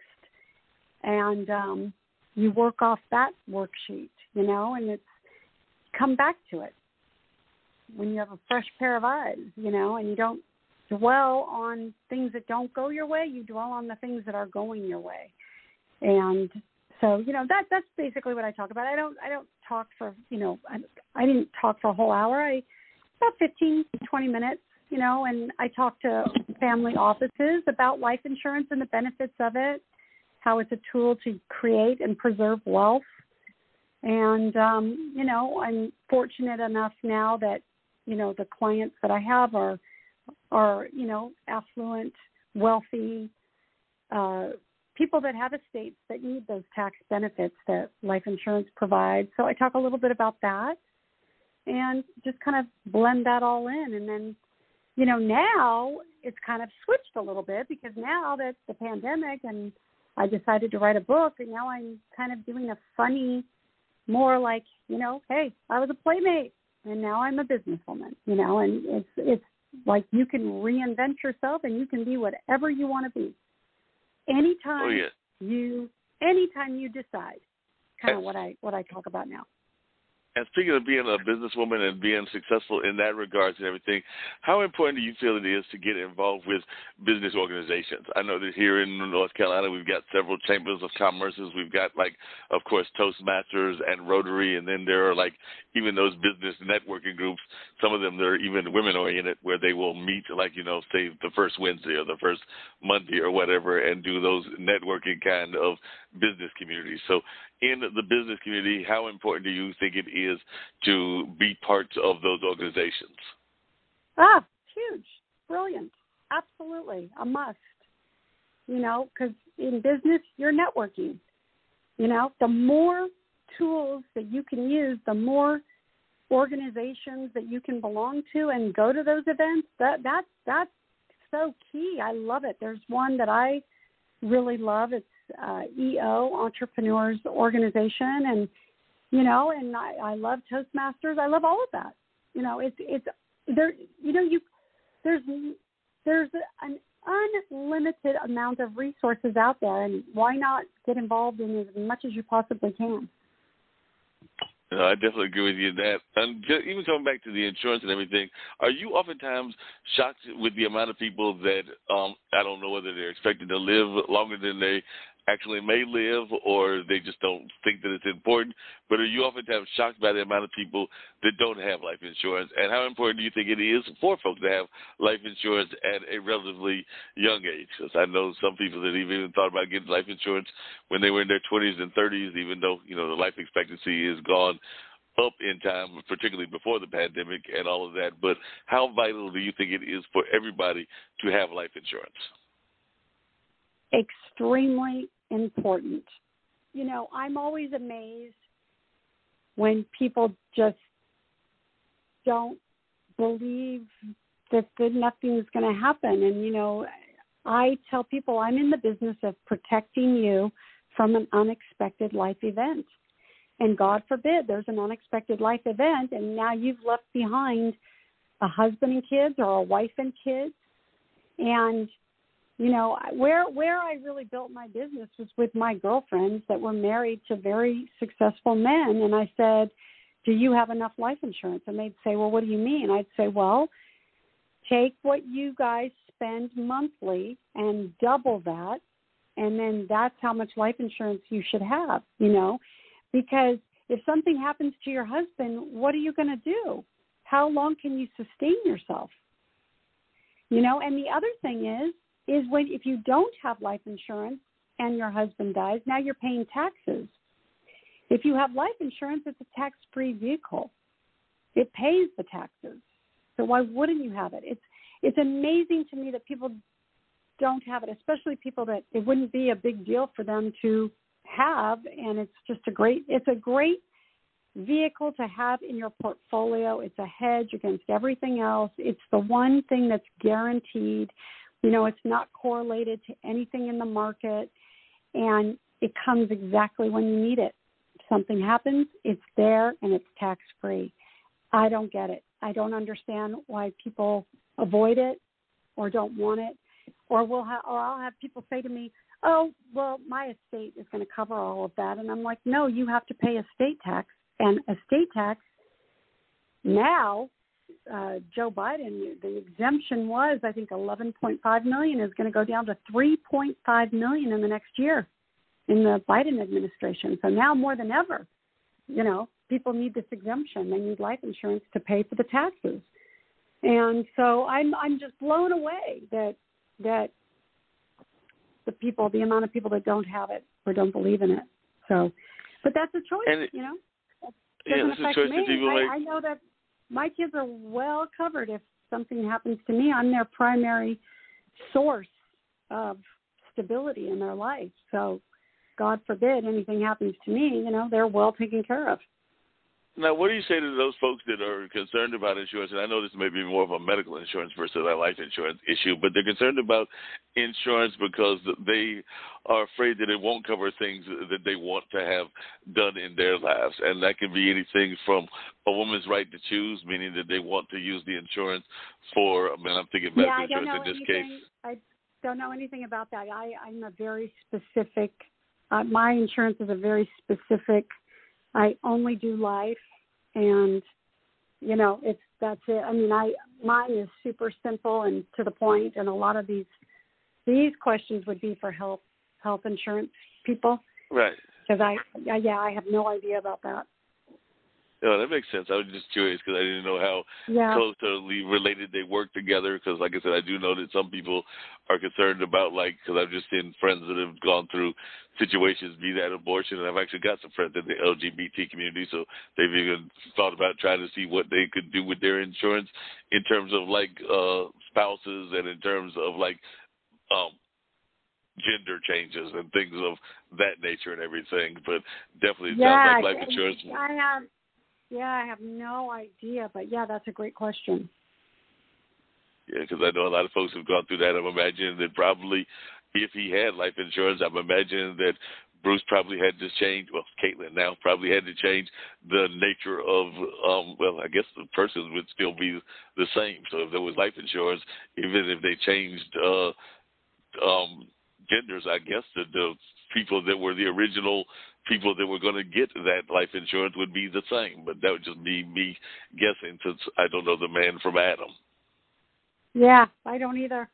and you work off that worksheet, and it's come back to it. When you have a fresh pair of eyes, and you don't dwell on things that don't go your way, you dwell on the things that are going your way. And so, that's basically what I talk about. I don't talk for, I didn't talk for a whole hour. About 15, 20 minutes, and I talk to family offices about life insurance and the benefits of it, how it's a tool to create and preserve wealth. And, I'm fortunate enough now that, the clients that I have are affluent, wealthy people that have estates that need those tax benefits that life insurance provides. So I talk a little bit about that and just kind of blend that all in. And then, now it's kind of switched a little bit because now that the pandemic and I decided to write a book, and now I'm kind of doing a funny, more like, hey, I was a playmate, and now I'm a businesswoman, and it's like you can reinvent yourself, and you can be whatever you want to be. Anytime you decide, kind of what I talk about now. And speaking of being a businesswoman and being successful in that regards and everything, how important do you feel it is to get involved with business organizations? I know that here in North Carolina, we've got several chambers of commerces. We've got, of course, Toastmasters and Rotary, and then there are, even those business networking groups. Some of them, they're even women-oriented, where they will meet, say, the first Wednesday or the first Monday or whatever, and do those networking kind of business communities. So in the business community, how important do you think it is to be part of those organizations? Huge. Brilliant. Absolutely. A must. Because in business, you're networking. The more tools that you can use, the more organizations that you can belong to and go to those events, that's so key. I love it. There's one that I really love. It's EO, Entrepreneurs Organization, and and I love Toastmasters. I love all of that. It's there. There's an unlimited amount of resources out there, and why not get involved in as much as you possibly can? I definitely agree with you in that. And even coming back to the insurance and everything, are you oftentimes shocked with the amount of people that, I don't know whether they're expected to live longer than they actually may live, or they just don't think that it's important, but are you oftentimes shocked by the amount of people that don't have life insurance? And how important do you think it is for folks to have life insurance at a relatively young age? Because I know some people that even thought about getting life insurance when they were in their 20s and 30s, even though, the life expectancy is gone up in time, particularly before the pandemic and all of that. But how vital do you think it is for everybody to have life insurance? Extremely important. I'm always amazed when people just don't believe that nothing's going to happen. And, I tell people I'm in the business of protecting you from an unexpected life event. And God forbid there's an unexpected life event, and now you've left behind a husband and kids or a wife and kids. And where I really built my business was with my girlfriends that were married to very successful men. And I said, do you have enough life insurance? And they'd say, well, what do you mean? I'd say, well, take what you guys spend monthly and double that. And then that's how much life insurance you should have, because if something happens to your husband, what are you going to do? How long can you sustain yourself? And the other thing is if you don't have life insurance and your husband dies, now you're paying taxes. If you have life insurance, it's a tax-free vehicle. It pays the taxes. So why wouldn't you have it? It's amazing to me that people don't have it, especially people that it wouldn't be a big deal for them to have, and it's a great vehicle to have in your portfolio. It's a hedge against everything else. It's the one thing that's guaranteed. It's not correlated to anything in the market, and it comes exactly when you need it. If something happens, it's there, and it's tax-free. I don't get it. I don't understand why people avoid it or don't want it, or I'll have people say to me, oh, well, my estate is going to cover all of that. And I'm like, no, you have to pay estate tax. And estate tax now, Joe Biden, the exemption was, I think, $11.5 million is going to go down to $3.5 million in the next year in the Biden administration. So now more than ever, people need this exemption. They need life insurance to pay for the taxes. And so I'm just blown away that the amount of people that don't have it or don't believe in it. So, but that's a choice, It doesn't affect me. I know that my kids are well covered. If something happens to me, I'm their primary source of stability in their life. So, God forbid anything happens to me, they're well taken care of. Now, what do you say to those folks that are concerned about insurance? And I know this may be more of a medical insurance versus a life insurance issue, but they're concerned about insurance because they are afraid that it won't cover things that they want to have done in their lives. And that can be anything from a woman's right to choose, meaning that they want to use the insurance for, I'm thinking medical insurance in this case. I don't know anything about that. I'm a very specific, my insurance is a very specific, I only do life, and that's it. Mine is super simple and to the point, and a lot of these questions would be for health insurance people, right? Because I have no idea about that. Yeah, that makes sense. I was just curious because I didn't know how closely related they work together. Because, like I said, I do know that some people are concerned about, because I've just seen friends that have gone through situations, be that abortion, and I've actually got some friends in the LGBT community, so they've even thought about trying to see what they could do with their insurance in terms of, spouses and in terms of, gender changes and things of that nature and everything. But definitely it sounds like life insurance. I have no idea, but that's a great question. Yeah, because I know a lot of folks have gone through that. I'm imagining that probably if he had life insurance, I'm imagining that Bruce probably had to change, well, Caitlin now probably had to change the nature of, well, I guess the person would still be the same. So if there was life insurance, even if they changed genders, I guess the people that were the original people that were going to get that life insurance would be the same. But that would just be me guessing, since I don't know the man from Adam. Yeah, I don't either.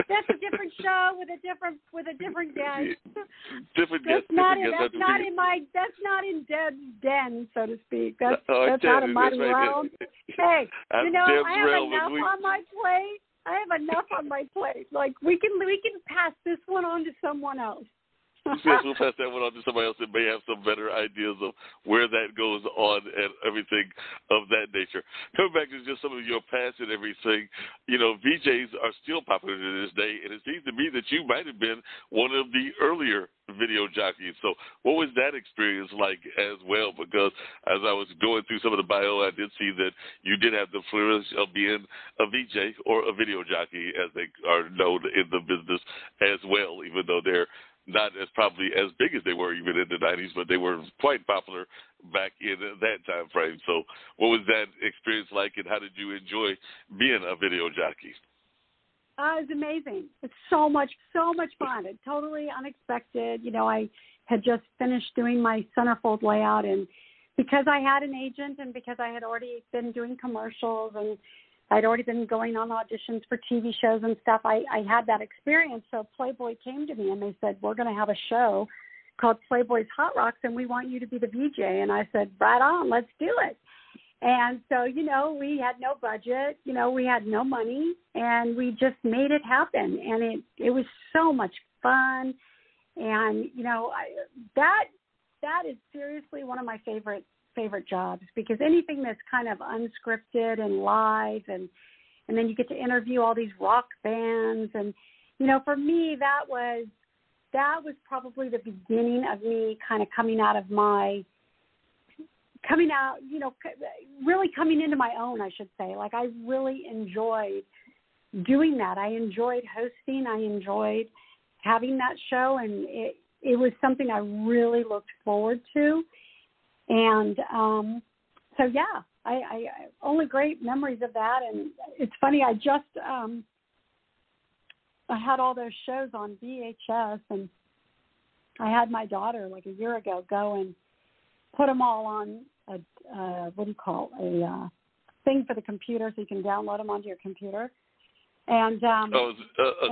That's a different show with a different guest. Different guest. That's not in Deb's den, so to speak. That's out of my realm. Hey, I have enough on my plate. I have enough on my plate. Like we can pass this one on to someone else. Yes, we'll pass that one on to somebody else that may have some better ideas of where that goes on and everything of that nature. Coming back to just some of your past and everything, VJs are still popular to this day, and it seems to me that you might have been one of the earlier video jockeys. So what was that experience like as well? Because as I was going through some of the bio, I did see that you did have the flourish of being a VJ or a video jockey, as they are known in the business as well, even though they're not as probably as big as they were even in the 90s, but they were quite popular back in that time frame. So what was that experience like, and how did you enjoy being a video jockey? It was amazing. It's so much fun. It's totally unexpected. I had just finished doing my centerfold layout, and because I had an agent and because I had already been doing commercials and I'd already been going on auditions for TV shows and stuff, I had that experience. So Playboy came to me and they said, we're going to have a show called Playboy's Hot Rocks, and we want you to be the VJ. And I said, right on, let's do it. And so, we had no budget, we had no money, and we just made it happen. And it was so much fun. And, that is seriously one of my favorite jobs, because anything that's kind of unscripted and live, and then you get to interview all these rock bands, and for me that was probably the beginning of me kind of coming really coming into my own, I should say. Like, I really enjoyed doing that. I enjoyed hosting. I enjoyed having that show, and it was something I really looked forward to. And so, yeah, I only great memories of that. And it's funny, I just I had all those shows on VHS, and I had my daughter like a year ago go and put them all on a thing for the computer, so you can download them onto your computer. And a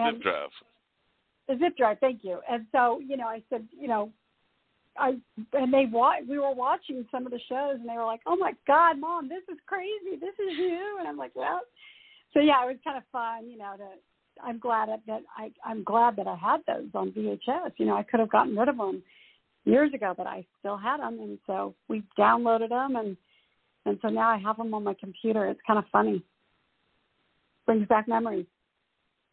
zip drive. A zip drive, thank you. And so, I said, we were watching some of the shows, and they were like, "Oh my God, Mom, this is crazy. This is you." And I'm like, "Well," so yeah, it was kind of fun, I'm glad that I had those on VHS. I could have gotten rid of them years ago, but I still had them, and so we downloaded them, and so now I have them on my computer. It's kind of funny. Brings back memories.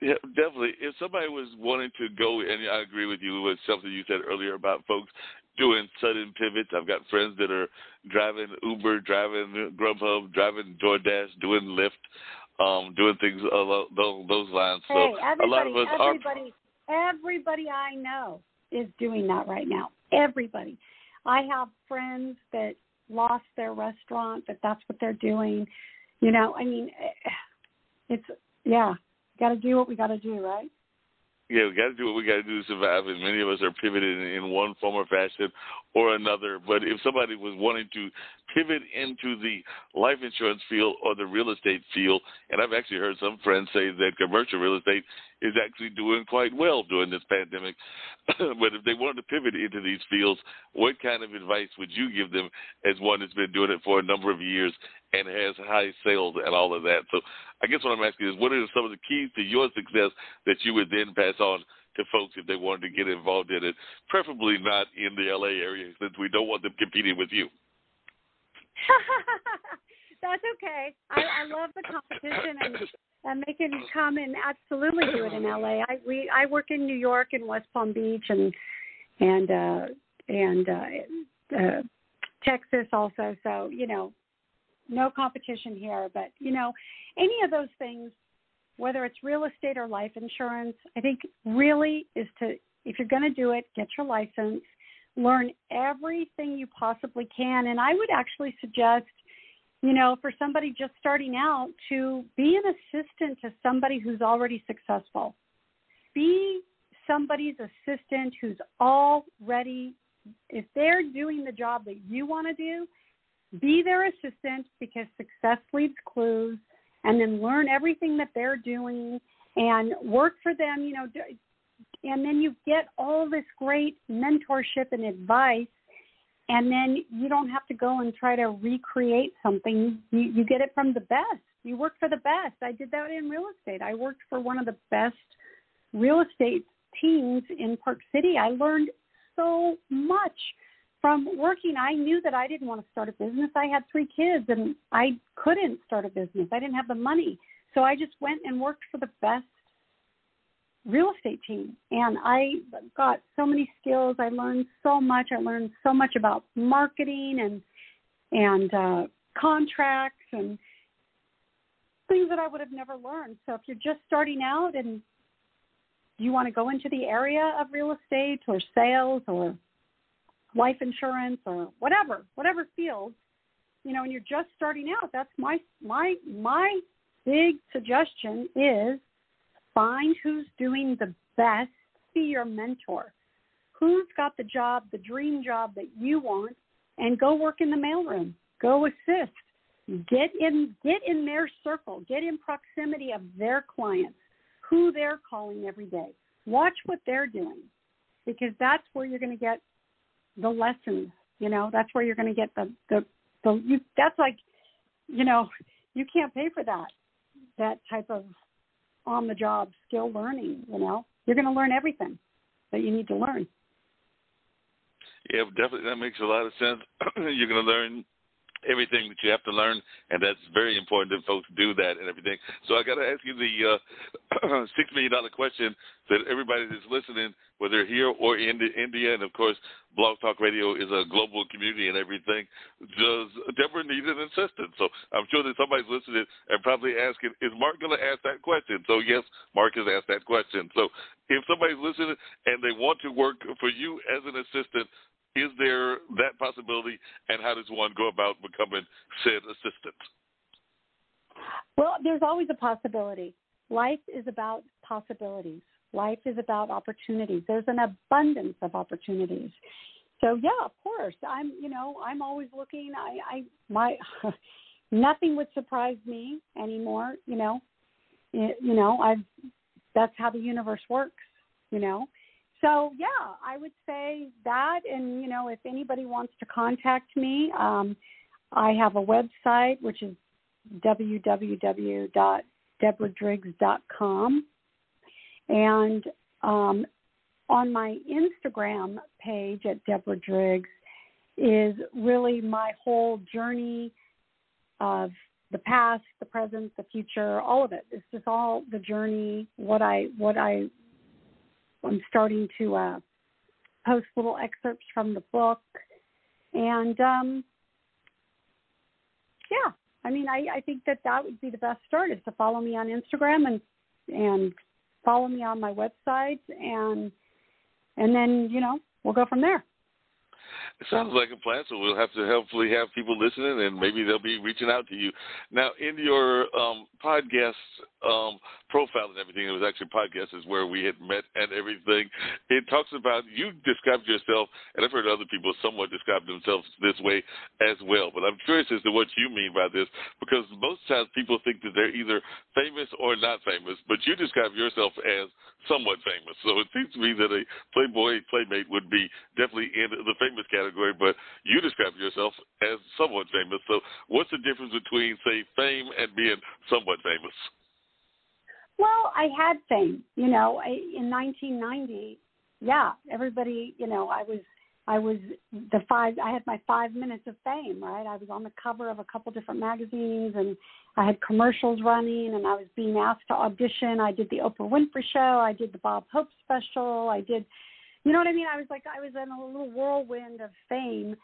Yeah, definitely. If somebody was wanting to go, and I agree with you with something you said earlier about folks doing sudden pivots. I've got friends that are driving Uber, driving Grubhub, driving DoorDash, doing Lyft, doing things along those lines. Hey, so a lot of us everybody I know is doing that right now. Everybody. I have friends that lost their restaurant, that's what they're doing. Got to do what we got to do, right? Yeah, we got to do what we got to do to survive, and many of us are pivoted in one form or fashion or another. But if somebody was wanting to pivot into the life insurance field or the real estate field, and I've actually heard some friends say that commercial real estate is actually doing quite well during this pandemic. But if they wanted to pivot into these fields, what kind of advice would you give them as one that's been doing it for a number of years and has high sales and all of that? So I guess what I'm asking is, what are some of the keys to your success that you would then pass on to folks if they wanted to get involved in it, preferably not in the L.A. area, since we don't want them competing with you? That's okay. I love the competition, and they can come and absolutely do it in L.A. I work in New York and West Palm Beach and Texas also. So, no competition here. But, you know, any of those things, whether it's real estate or life insurance, I think really is to, if you're going to do it, get your license, learn everything you possibly can. And I would actually suggest, you know, for somebody just starting out to be an assistant to somebody who's already successful. Be somebody's assistant who's already, if they're doing the job that you want to do, be their assistant, because success leaves clues, and then learn everything that they're doing and work for them, you know, and then you get all this great mentorship and advice, and then you don't have to go and try to recreate something. You get it from the best. You work for the best. I did that in real estate. I worked for one of the best real estate teams in Park City. I learned so much from working. I knew that I didn't want to start a business. I had 3 kids, and I couldn't start a business. I didn't have the money. So I just went and worked for the best real estate team, and I got so many skills. I learned so much. I learned so much about marketing and contracts and things that I would have never learned. So if you're just starting out and you want to go into the area of real estate or sales or life insurance or whatever field, you know, and you're just starting out, that's my big suggestion is find who's doing the best, be your mentor. Who's got the job, the dream job that you want, and go work in the mailroom. Go assist. Get in their circle. Get in proximity of their clients, who they're calling every day. Watch what they're doing, because that's where you're going to get the lessons. You know, that's where you're going to get that's like, you know, you can't pay for that type of on-the-job skill learning, you know. You're going to learn everything that you need to learn. Yeah, definitely. That makes a lot of sense. You're going to learn everything that you have to learn, and that's very important that folks do that and everything. So I got to ask you the $6 million question that everybody that's listening, whether here or in India, and of course Blog Talk Radio is a global community and everything, does Deborah need an assistant? So I'm sure that somebody's listening and probably asking, is Mark going to ask that question? So yes, Mark has asked that question. So if somebody's listening and they want to work for you as an assistant, is there that possibility, and how does one go about becoming said assistant? Well, there's always a possibility. Life is about possibilities. Life is about opportunities. There's an abundance of opportunities. So yeah, of course. I'm always looking. Nothing would surprise me anymore. That's how the universe works. So yeah, I would say that. And if anybody wants to contact me, I have a website, which is www.deborah.driggs.com. And on my Instagram page at Deborah Driggs is really my whole journey of the past, the present, the future, all of it. It's just all the journey, I'm starting to post little excerpts from the book. And, I think that would be the best start, is to follow me on Instagram and follow me on my website, and then, we'll go from there. It sounds like a plan, so we'll have to hopefully have people listening, and maybe they'll be reaching out to you. Now, in your podcast profile and everything, it was actually podcast is where we had met and everything. It talks about, you described yourself, and I've heard other people somewhat describe themselves this way as well, but I'm curious as to what you mean by this, because most times people think that they're either famous or not famous, but you describe yourself as somewhat famous. So it seems to me that a Playboy Playmate would be definitely in the famous category, but you describe yourself as somewhat famous. So what's the difference between, say, fame and being somewhat famous? Well, I had fame, in 1990. Yeah, everybody, I had my 5 minutes of fame, right? I was on the cover of a couple different magazines, and I had commercials running, and I was being asked to audition. I did the Oprah Winfrey Show. I did the Bob Hope special. I did, you know what I mean? I was in a little whirlwind of fame.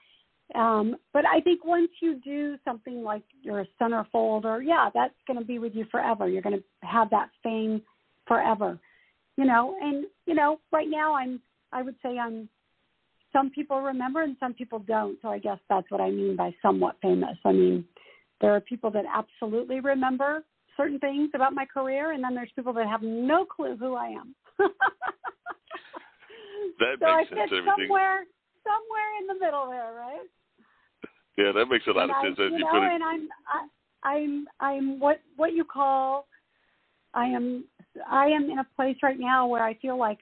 But I think once you do something like you're a centerfold, or that's going to be with you forever. You're going to have that fame forever, And right now I would say some people remember and some people don't. So I guess that's what I mean by somewhat famous. I mean, there are people that absolutely remember certain things about my career, and then there's people that have no clue who I am. That so makes I sense. fit somewhere in the middle there, right? Yeah, that makes a lot of sense. And I'm what you call. I am in a place right now where I feel like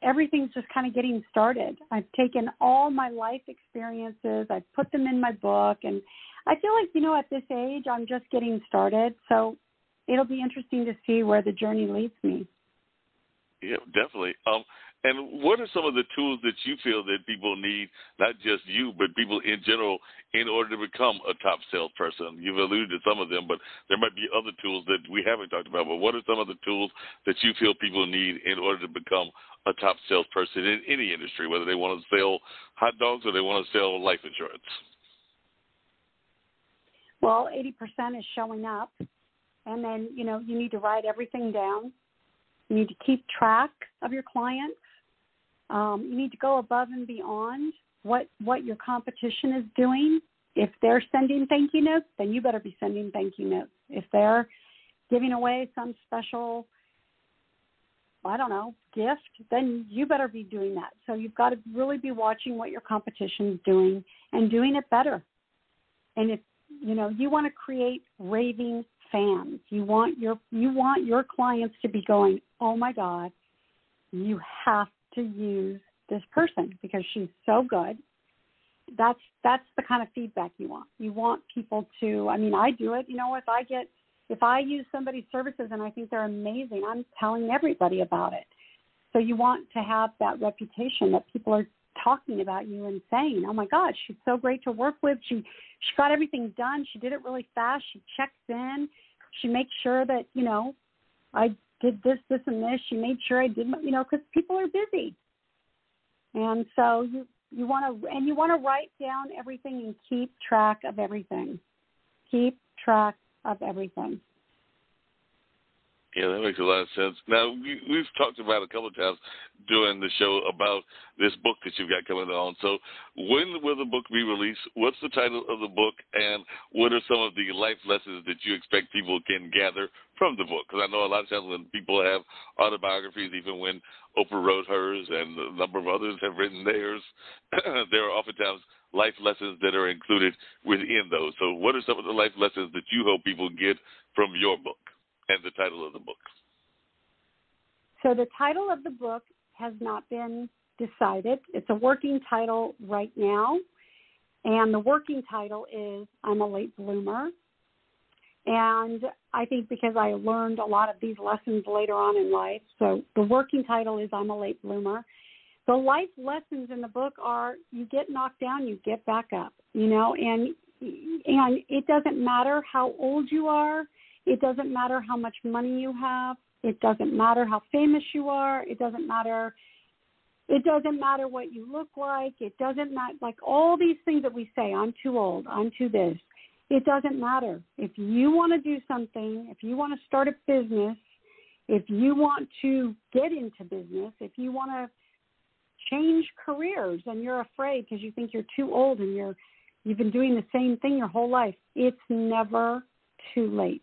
everything's just kind of getting started. I've taken all my life experiences, I've put them in my book, and I feel like, at this age, I'm just getting started. So it'll be interesting to see where the journey leads me. Yeah, definitely. And what are some of the tools that you feel that people need, not just you, but people in general, in order to become a top salesperson? You've alluded to some of them, but there might be other tools that we haven't talked about. But what are some of the tools that you feel people need in order to become a top salesperson in any industry, whether they want to sell hot dogs or they want to sell life insurance? Well, 80% is showing up. And then, you need to write everything down. You need to keep track of your clients. You need to go above and beyond what your competition is doing. If they're sending thank you notes, then you better be sending thank you notes. If they're giving away some special, gift, then you better be doing that. So you've got to really be watching what your competition is doing and doing it better. And if, you want to create raving fans, you want your clients to be going, oh my God, you have to use this person because she's so good. That's the kind of feedback you want. You want people to, I do it, if I use somebody's services and I think they're amazing, I'm telling everybody about it. So you want to have that reputation that people are talking about you and saying, oh my God, she's so great to work with. She got everything done. She did it really fast. She checks in. She makes sure that, I did this, and this. She made sure I did, because people are busy. And so you want to write down everything and keep track of everything. Keep track of everything. Yeah, that makes a lot of sense. Now, we've talked about a couple of times during the show about this book that you've got coming on. So when will the book be released? What's the title of the book? And what are some of the life lessons that you expect people can gather from the book? Because I know a lot of times when people have autobiographies, even when Oprah wrote hers and a number of others have written theirs, there are oftentimes life lessons that are included within those. So what are some of the life lessons that you hope people get from your book and the title of the book? So the title of the book has not been decided. It's a working title right now. And the working title is I'm a Late Bloomer. And I think because I learned a lot of these lessons later on in life, so the working title is I'm a Late Bloomer. The life lessons in the book are you get knocked down, you get back up, and it doesn't matter how old you are. It doesn't matter how much money you have. It doesn't matter how famous you are. It doesn't matter what you look like. It doesn't matter, like all these things that we say, I'm too old, I'm too this. It doesn't matter. If you want to do something, if you want to start a business, if you want to get into business, if you want to change careers and you're afraid because you think you're too old and you've been doing the same thing your whole life, it's never too late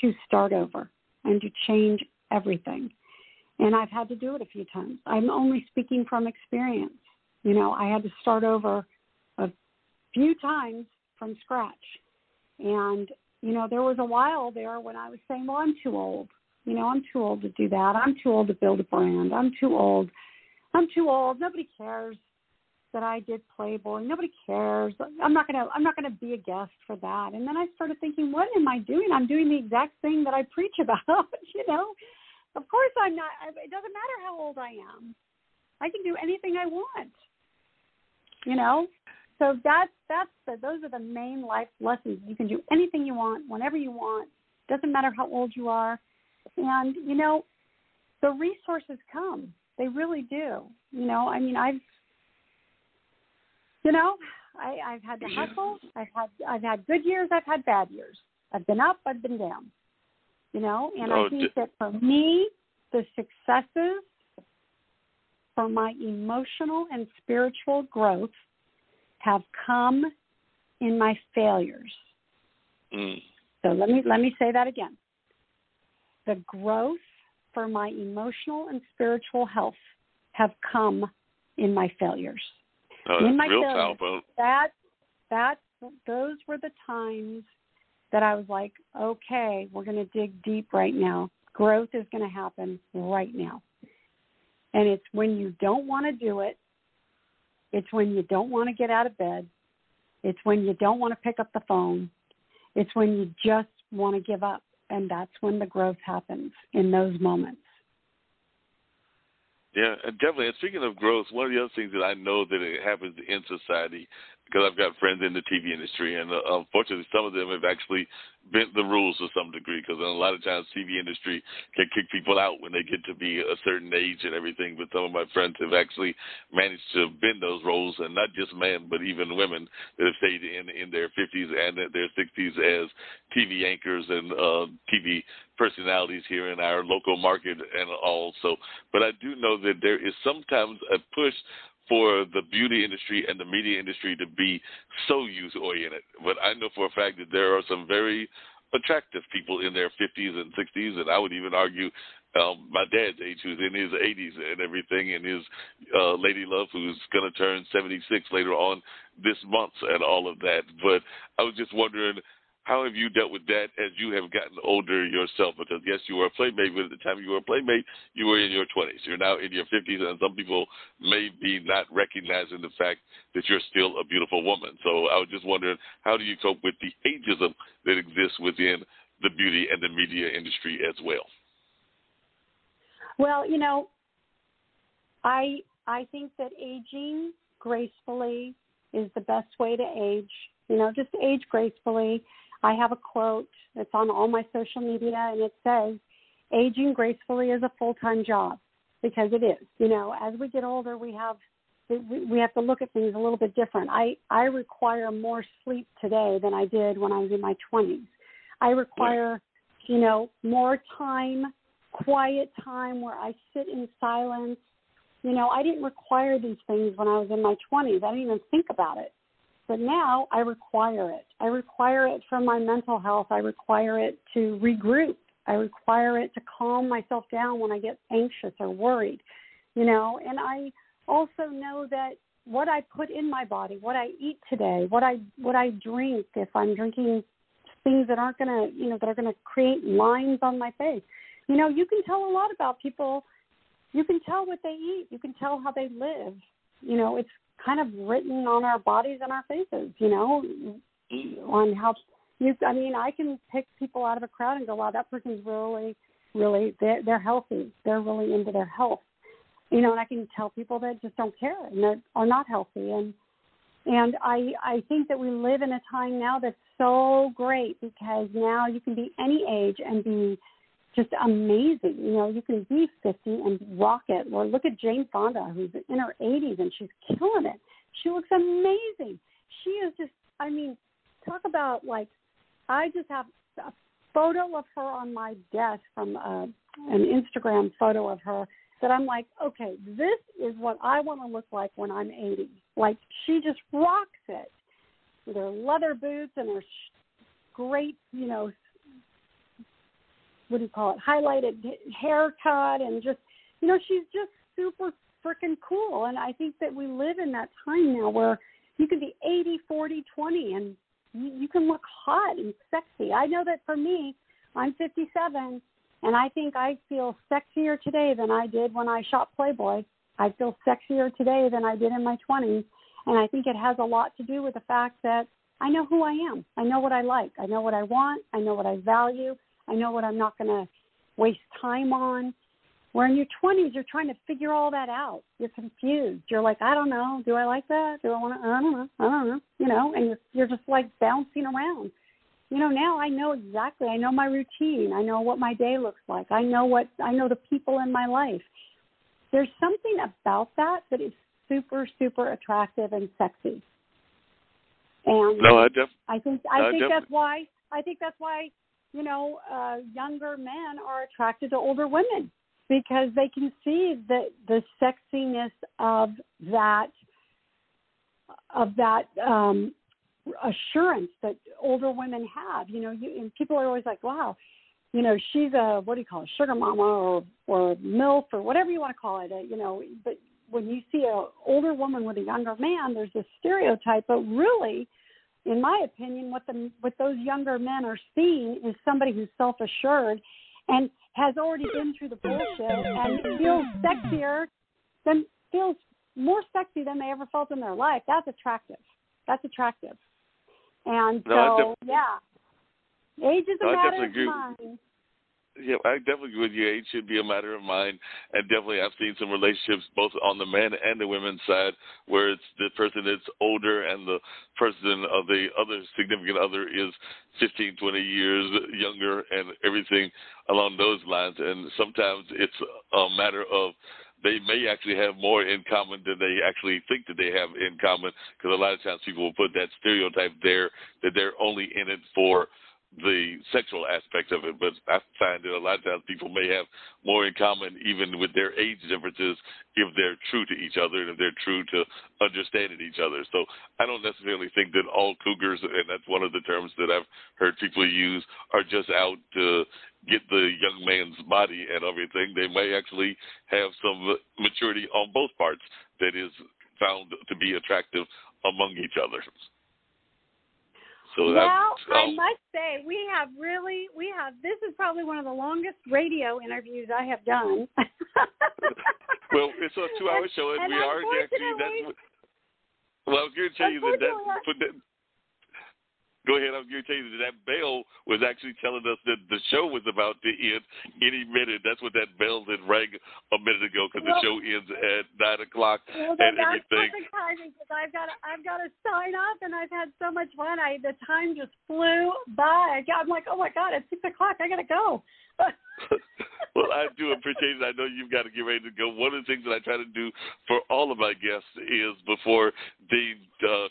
to start over and to change everything. And I've had to do it a few times. I'm only speaking from experience. I had to start over a few times from scratch. And, there was a while there when I was saying, well, I'm too old. I'm too old to do that. I'm too old to build a brand. I'm too old. Nobody cares that I did Playboy. Nobody cares. I'm not gonna be a guest for that. And then I started thinking, what am I doing? I'm doing the exact thing that I preach about. Of course I'm not. It doesn't matter how old I am. I can do anything I want. So those are the main life lessons. You can do anything you want, whenever you want. Doesn't matter how old you are. And the resources I've had to hustle. I've had good years. I've had bad years. I've been up. I've been down. You know, and I think that for me, the successes for my emotional and spiritual growth have come in my failures. So let me say that again. The growth for my emotional and spiritual health have come in my failures. In my failures, those were the times that I was like, okay, we're going to dig deep right now. Growth is going to happen right now. And it's when you don't want to do it. It's when you don't want to get out of bed. It's when you don't want to pick up the phone. It's when you just want to give up. And that's when the growth happens, in those moments. Yeah, definitely. And speaking of growth, one of the other things that I know that it happens in society, because I've got friends in the TV industry, and unfortunately some of them have actually bent the rules to some degree, because a lot of times TV industry can kick people out when they get to be a certain age and everything, but some of my friends have actually managed to bend those roles, and not just men, but even women that have stayed in their 50s and their 60s as TV anchors and TV personalities here in our local market and all. So, but I do know that there is sometimes a push for the beauty industry and the media industry to be so youth-oriented. But I know for a fact that there are some very attractive people in their 50s and 60s, and I would even argue my dad's age, who's in his 80s and everything, and his lady love, who's going to turn 76 later on this month and all of that. But I was just wondering, how have you dealt with that as you have gotten older yourself? Because, yes, you were a Playmate, but at the time you were a Playmate, you were in your 20s. You're now in your 50s, and some people may be not recognizing the fact that you're still a beautiful woman. So I was just wondering, how do you cope with the ageism that exists within the beauty and the media industry as well? Well, you know, I think that aging gracefully is the best way to age. You know, just age gracefully. I have a quote that's on all my social media, and it says, aging gracefully is a full-time job, because it is. You know, as we get older, we have to look at things a little bit different. I require more sleep today than I did when I was in my 20s. I require, you know, more time, quiet time where I sit in silence. You know, I didn't require these things when I was in my 20s. I didn't even think about it. But now I require it. I require it for my mental health. I require it to regroup. I require it to calm myself down when I get anxious or worried, you know. And I also know that what I put in my body, what I eat today, what I drink, if I'm drinking things that aren't going to, you know, that are going to create lines on my face. You know, you can tell a lot about people. You can tell what they eat. You can tell how they live. You know, it's kind of written on our bodies and our faces, you know, on how you, I mean, I can pick people out of a crowd and go, wow, that person's really, they're healthy. They're really into their health, you know, and I can tell people that just don't care and are not healthy. And I think that we live in a time now that's so great, because now you can be any age and be just amazing. You know, you can be 50 and rock it. Or look at Jane Fonda, who's in her 80s, and she's killing it. She looks amazing. She is just, I mean, talk about, like, I just have a photo of her on my desk from an Instagram photo of her that I'm like, okay, this is what I want to look like when I'm 80. Like, she just rocks it with her leather boots and her great, you know, what do you call it, highlighted haircut, and just, you know, she's just super freaking cool. And I think that we live in that time now where you can be 80, 40, 20, and you can look hot and sexy. I know that for me, I'm 57, and I think I feel sexier today than I did when I shot Playboy. I feel sexier today than I did in my 20s, and I think it has a lot to do with the fact that I know who I am. I know what I like. I know what I want. I know what I value. I know what I'm not going to waste time on. Where in your 20s, you're trying to figure all that out. You're confused. You're like, I don't know. Do I like that? Do I want to? I don't know. I don't know. You know, and you're just like bouncing around. You know, now I know exactly. I know my routine. I know what my day looks like. I know the people in my life. There's something about that is super, super attractive and sexy. And No, I think that's why younger men are attracted to older women, because they can see the sexiness of that assurance that older women have. And people are always like, wow, she's a, what do you call it, sugar mama or MILF or whatever you want to call it, but when you see an older woman with a younger man, there's a stereotype, but really, in my opinion, what those younger men are seeing is somebody who's self-assured and has already been through the bullshit and feels more sexy than they ever felt in their life. That's attractive. And age is a matter of mind. Yeah, I definitely agree with you. Age should be a matter of mind. And definitely I've seen some relationships both on the men and the women's side where it's the person that's older and the person of the other significant other is 15, 20 years younger and everything along those lines. And sometimes it's a matter of they may actually have more in common than they actually think that they have in common, because a lot of times people will put that stereotype there that they're only in it for the sexual aspect of it, but I find that a lot of times people may have more in common even with their age differences if they're true to each other and if they're true to understanding each other. So I don't necessarily think that all cougars, and that's one of the terms that I've heard people use, are just out to get the young man's body and everything. They may actually have some maturity on both parts that is found to be attractive among each other. So I must say, we have this is probably one of the longest radio interviews I have done. Well, it's a 2-hour show, and we are actually, I was going to tell you that go ahead. I was going to tell you that bell was actually telling us that the show was about to end any minute. That's what that bell that rang a minute ago, because the show ends at 9 o'clock and everything. That's perfect timing, because I've got to sign off, and I've had so much fun. The time just flew by. I'm like, oh my God, it's 6 o'clock. I got to go. Well, I do appreciate it. I know you've got to get ready to go. One of the things that I try to do for all of my guests is, before Dean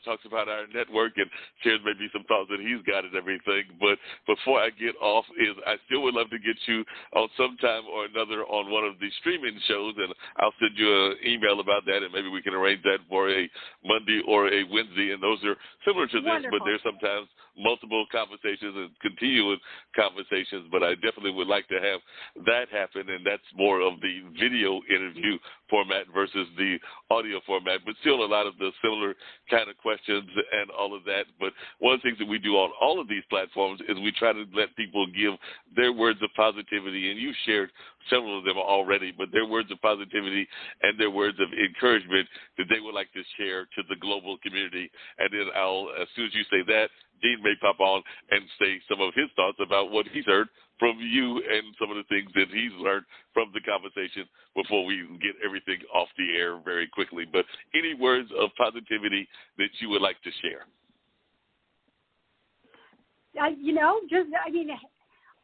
talks about our network and shares maybe some thoughts that he's got and everything, but before I get off, is I still would love to get you on sometime or another on one of the streaming shows, and I'll send you an email about that, and maybe we can arrange that for a Monday or a Wednesday, and those are similar to this, but there's sometimes multiple conversations and continuing conversations, but I definitely would like to have that happen, and that's more of the video interview format versus the audio format, but still a lot of the similar kind of questions and all of that. But one of the things that we do on all of these platforms is we try to let people give their words of positivity, and you shared several of them already, but their words of positivity and their words of encouragement that they would like to share to the global community. And then as soon as you say that, Dean may pop on and say some of his thoughts about what he's heard from you and some of the things that he's learned from the conversation before we get everything off the air very quickly. But any words of positivity that you would like to share?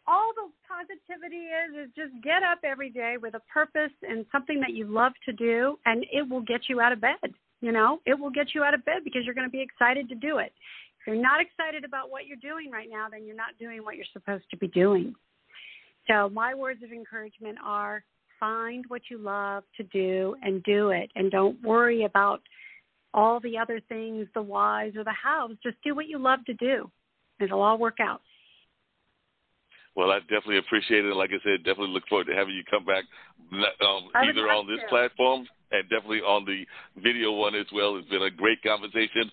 All the positivity is just get up every day with a purpose and something that you love to do, and it will get you out of bed. It will get you out of bed because you're going to be excited to do it. If you're not excited about what you're doing right now, then you're not doing what you're supposed to be doing. So my words of encouragement are: find what you love to do and do it. And don't worry about all the other things, the whys or the hows. Just do what you love to do. It'll all work out. Well, I definitely appreciate it. Like I said, definitely look forward to having you come back either on this platform and definitely on the video one as well. It's been a great conversation.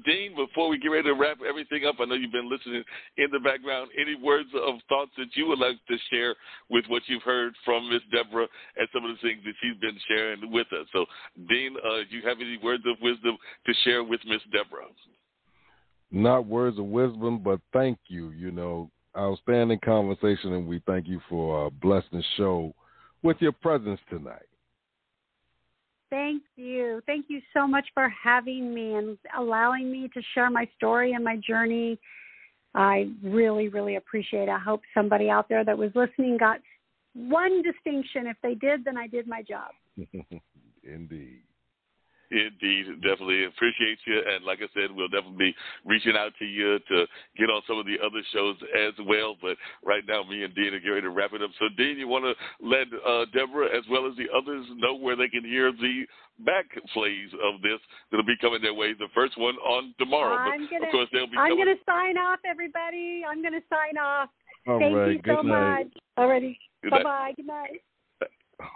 Dean, before we get ready to wrap everything up, I know you've been listening in the background. Any words of thoughts that you would like to share with what you've heard from Miss Deborah and some of the things that she's been sharing with us? So, Dean, do you have any words of wisdom to share with Miss Deborah? Not words of wisdom, but thank you. Outstanding conversation, and we thank you for blessing the show with your presence tonight. Thank you. Thank you so much for having me and allowing me to share my story and my journey. I really, really appreciate it. I hope somebody out there that was listening got one distinction. If they did, then I did my job. Indeed. Indeed, definitely appreciate you. And like I said, we'll definitely be reaching out to you to get on some of the other shows as well. But right now, me and Dean are getting ready to wrap it up. So, Dean, you want to let Deborah, as well as the others, know where they can hear the back plays of this that'll be coming their way. The first one on tomorrow. Of course, they'll be I'm going to sign off, everybody. I'm going to sign off. Thank you so much. Alrighty. Bye-bye. Good night.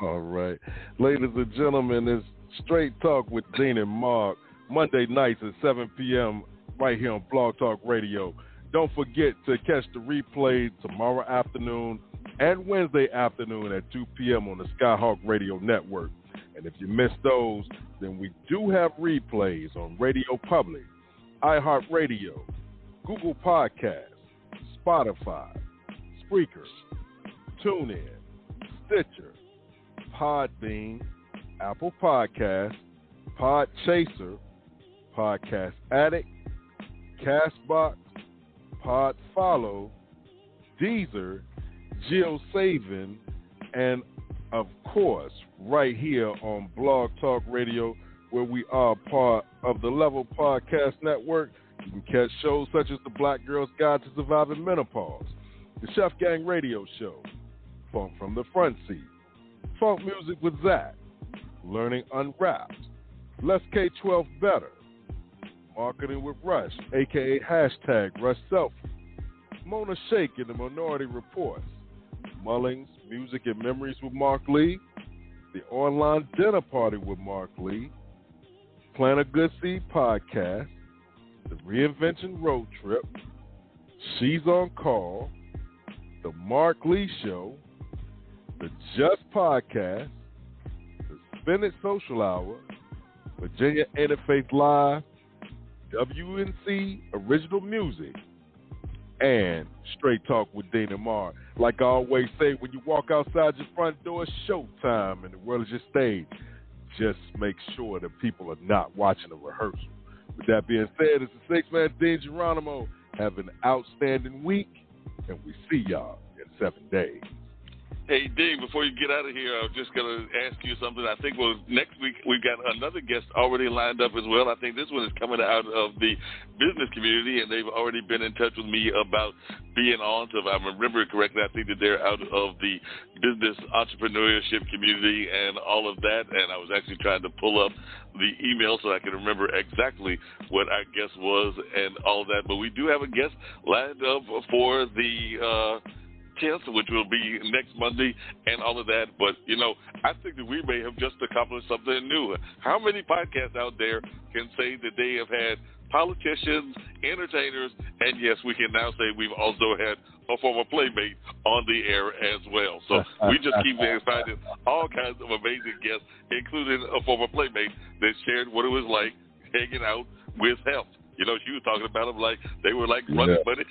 All right. Ladies and gentlemen, it's Straight Talk with Dean and Mark, Monday nights at 7 p.m. right here on Blog Talk Radio. Don't forget to catch the replay tomorrow afternoon and Wednesday afternoon at 2 p.m. on the Skyhawk Radio Network. And if you missed those, then we do have replays on Radio Public, iHeartRadio, Google Podcasts, Spotify, Spreaker, TuneIn, Stitcher, Podbean, Apple Podcasts, Podchaser, Podcast Addict, Castbox, Podfollow, Deezer, GeoSavin, and of course, right here on Blog Talk Radio, where we are part of the Level Podcast Network. You can catch shows such as the Black Girl's Guide to Surviving Menopause, the Chef Gang Radio Show, Funk from the Front Seat, Funk Music with Zach, Learning Unwrapped, Let's K-12 Better, Marketing with Rush, a.k.a. hashtag Rush Selfie, Mona Shake in the Minority Reports, Mullings, Music and Memories with Mark Lee, the Online Dinner Party with Mark Lee, Plant a Good Seed Podcast, the Reinvention Road Trip, She's on Call, the Mark Lee Show, the Just Podcast, the Spin It Social Hour, Virginia Interfaith Live, WNC Original Music, and Straight Talk with Dean and Mark. Like I always say, when you walk outside your front door, it's showtime and the world is your stage. Just make sure that people are not watching a rehearsal. With that being said, it's the six-man Dean Geronimo. Have an outstanding week, and we see y'all in 7 days. Hey, Dean, before you get out of here, I'm just going to ask you something. I think next week we've got another guest already lined up as well. I think this one is coming out of the business community, and they've already been in touch with me about being on. So if I remember it correctly, I think that they're out of the business entrepreneurship community and all of that. And I was actually trying to pull up the email so I can remember exactly what our guest was and all of that. But we do have a guest lined up for the 10th, which will be next Monday, and all of that. But, I think that we may have just accomplished something new. How many podcasts out there can say that they have had politicians, entertainers, and yes, we can now say we've also had a former Playmate on the air as well. So we just keep finding all kinds of amazing guests, including a former Playmate that shared what it was like hanging out with health. She was talking about them like they were like running buddies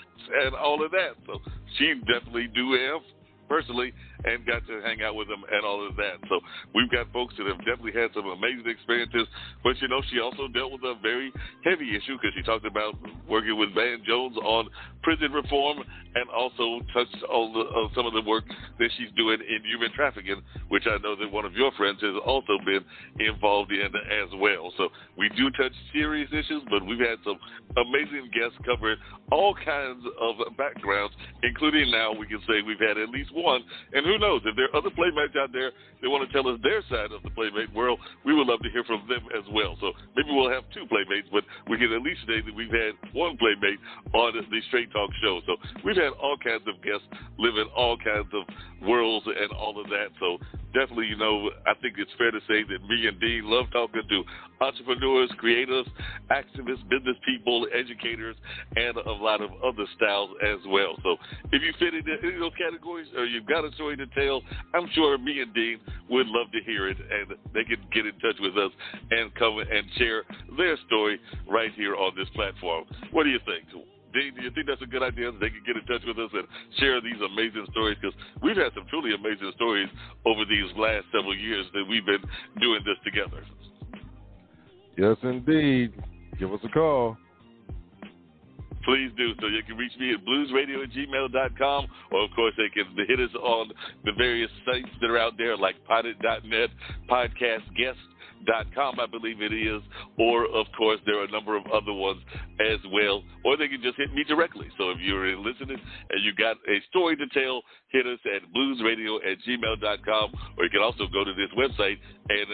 and all of that. So she definitely do have personally and got to hang out with them and all of that. So we've got folks that have definitely had some amazing experiences. But, she also dealt with a very heavy issue because she talked about working with Van Jones on prison reform and also touched on some of the work that she's doing in human trafficking, which I know that one of your friends has also been involved in as well. So we do touch serious issues, but we've had some amazing guests covering all kinds of backgrounds, including now we can say we've had at least one. And who knows, if there are other Playmates out there that want to tell us their side of the Playmate world, we would love to hear from them as well. So maybe we'll have two Playmates, but we can at least say that we've had one Playmate on the Straight Talk show. So we've had all kinds of guests live in all kinds of worlds and all of that. So definitely, I think it's fair to say that me and Dean love talking to entrepreneurs, creators, activists, business people, educators, and a lot of other styles as well. So if you fit into any of those categories or you've got a story to tell, I'm sure me and Dean would love to hear it, and they can get in touch with us and come and share their story right here on this platform. What do you think? Dean, do you think that's a good idea that they can get in touch with us and share these amazing stories? Because we've had some truly amazing stories over these last several years that we've been doing this together. Yes, indeed. Give us a call. Please do. So you can reach me at bluesradio@gmail.com, or, of course, they can hit us on the various sites that are out there like potted.net, Podcast Guest, gmail.com, I believe it is, or, of course, there are a number of other ones as well, or they can just hit me directly. So if you're listening and you got a story to tell, hit us at bluesradio@gmail.com, or you can also go to this website, and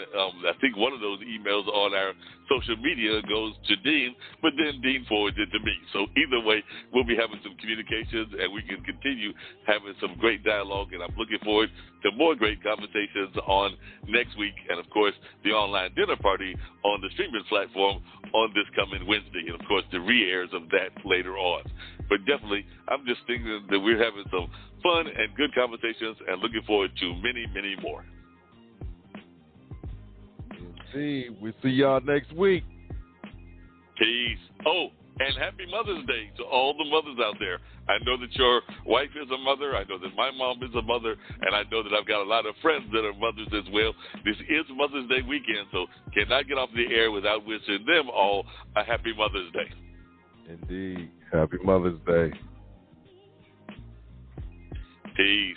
I think one of those emails on our social media goes to Dean, but then Dean forwards it to me. So either way, we'll be having some communications, and we can continue having some great dialogue, and I'm looking forward to more great conversations on next week, and, of course, the online dinner party on the streaming platform on this coming Wednesday, and, of course, the re-airs of that later on. But definitely, I'm just thinking that we're having some fun and good conversations and looking forward to many, many more. We'll see y'all next week. Peace. Oh, and happy Mother's Day to all the mothers out there. I know that your wife is a mother. I know that my mom is a mother. And I know that I've got a lot of friends that are mothers as well. This is Mother's Day weekend, so cannot get off the air without wishing them all a happy Mother's Day. Indeed. Happy Mother's Day. Peace.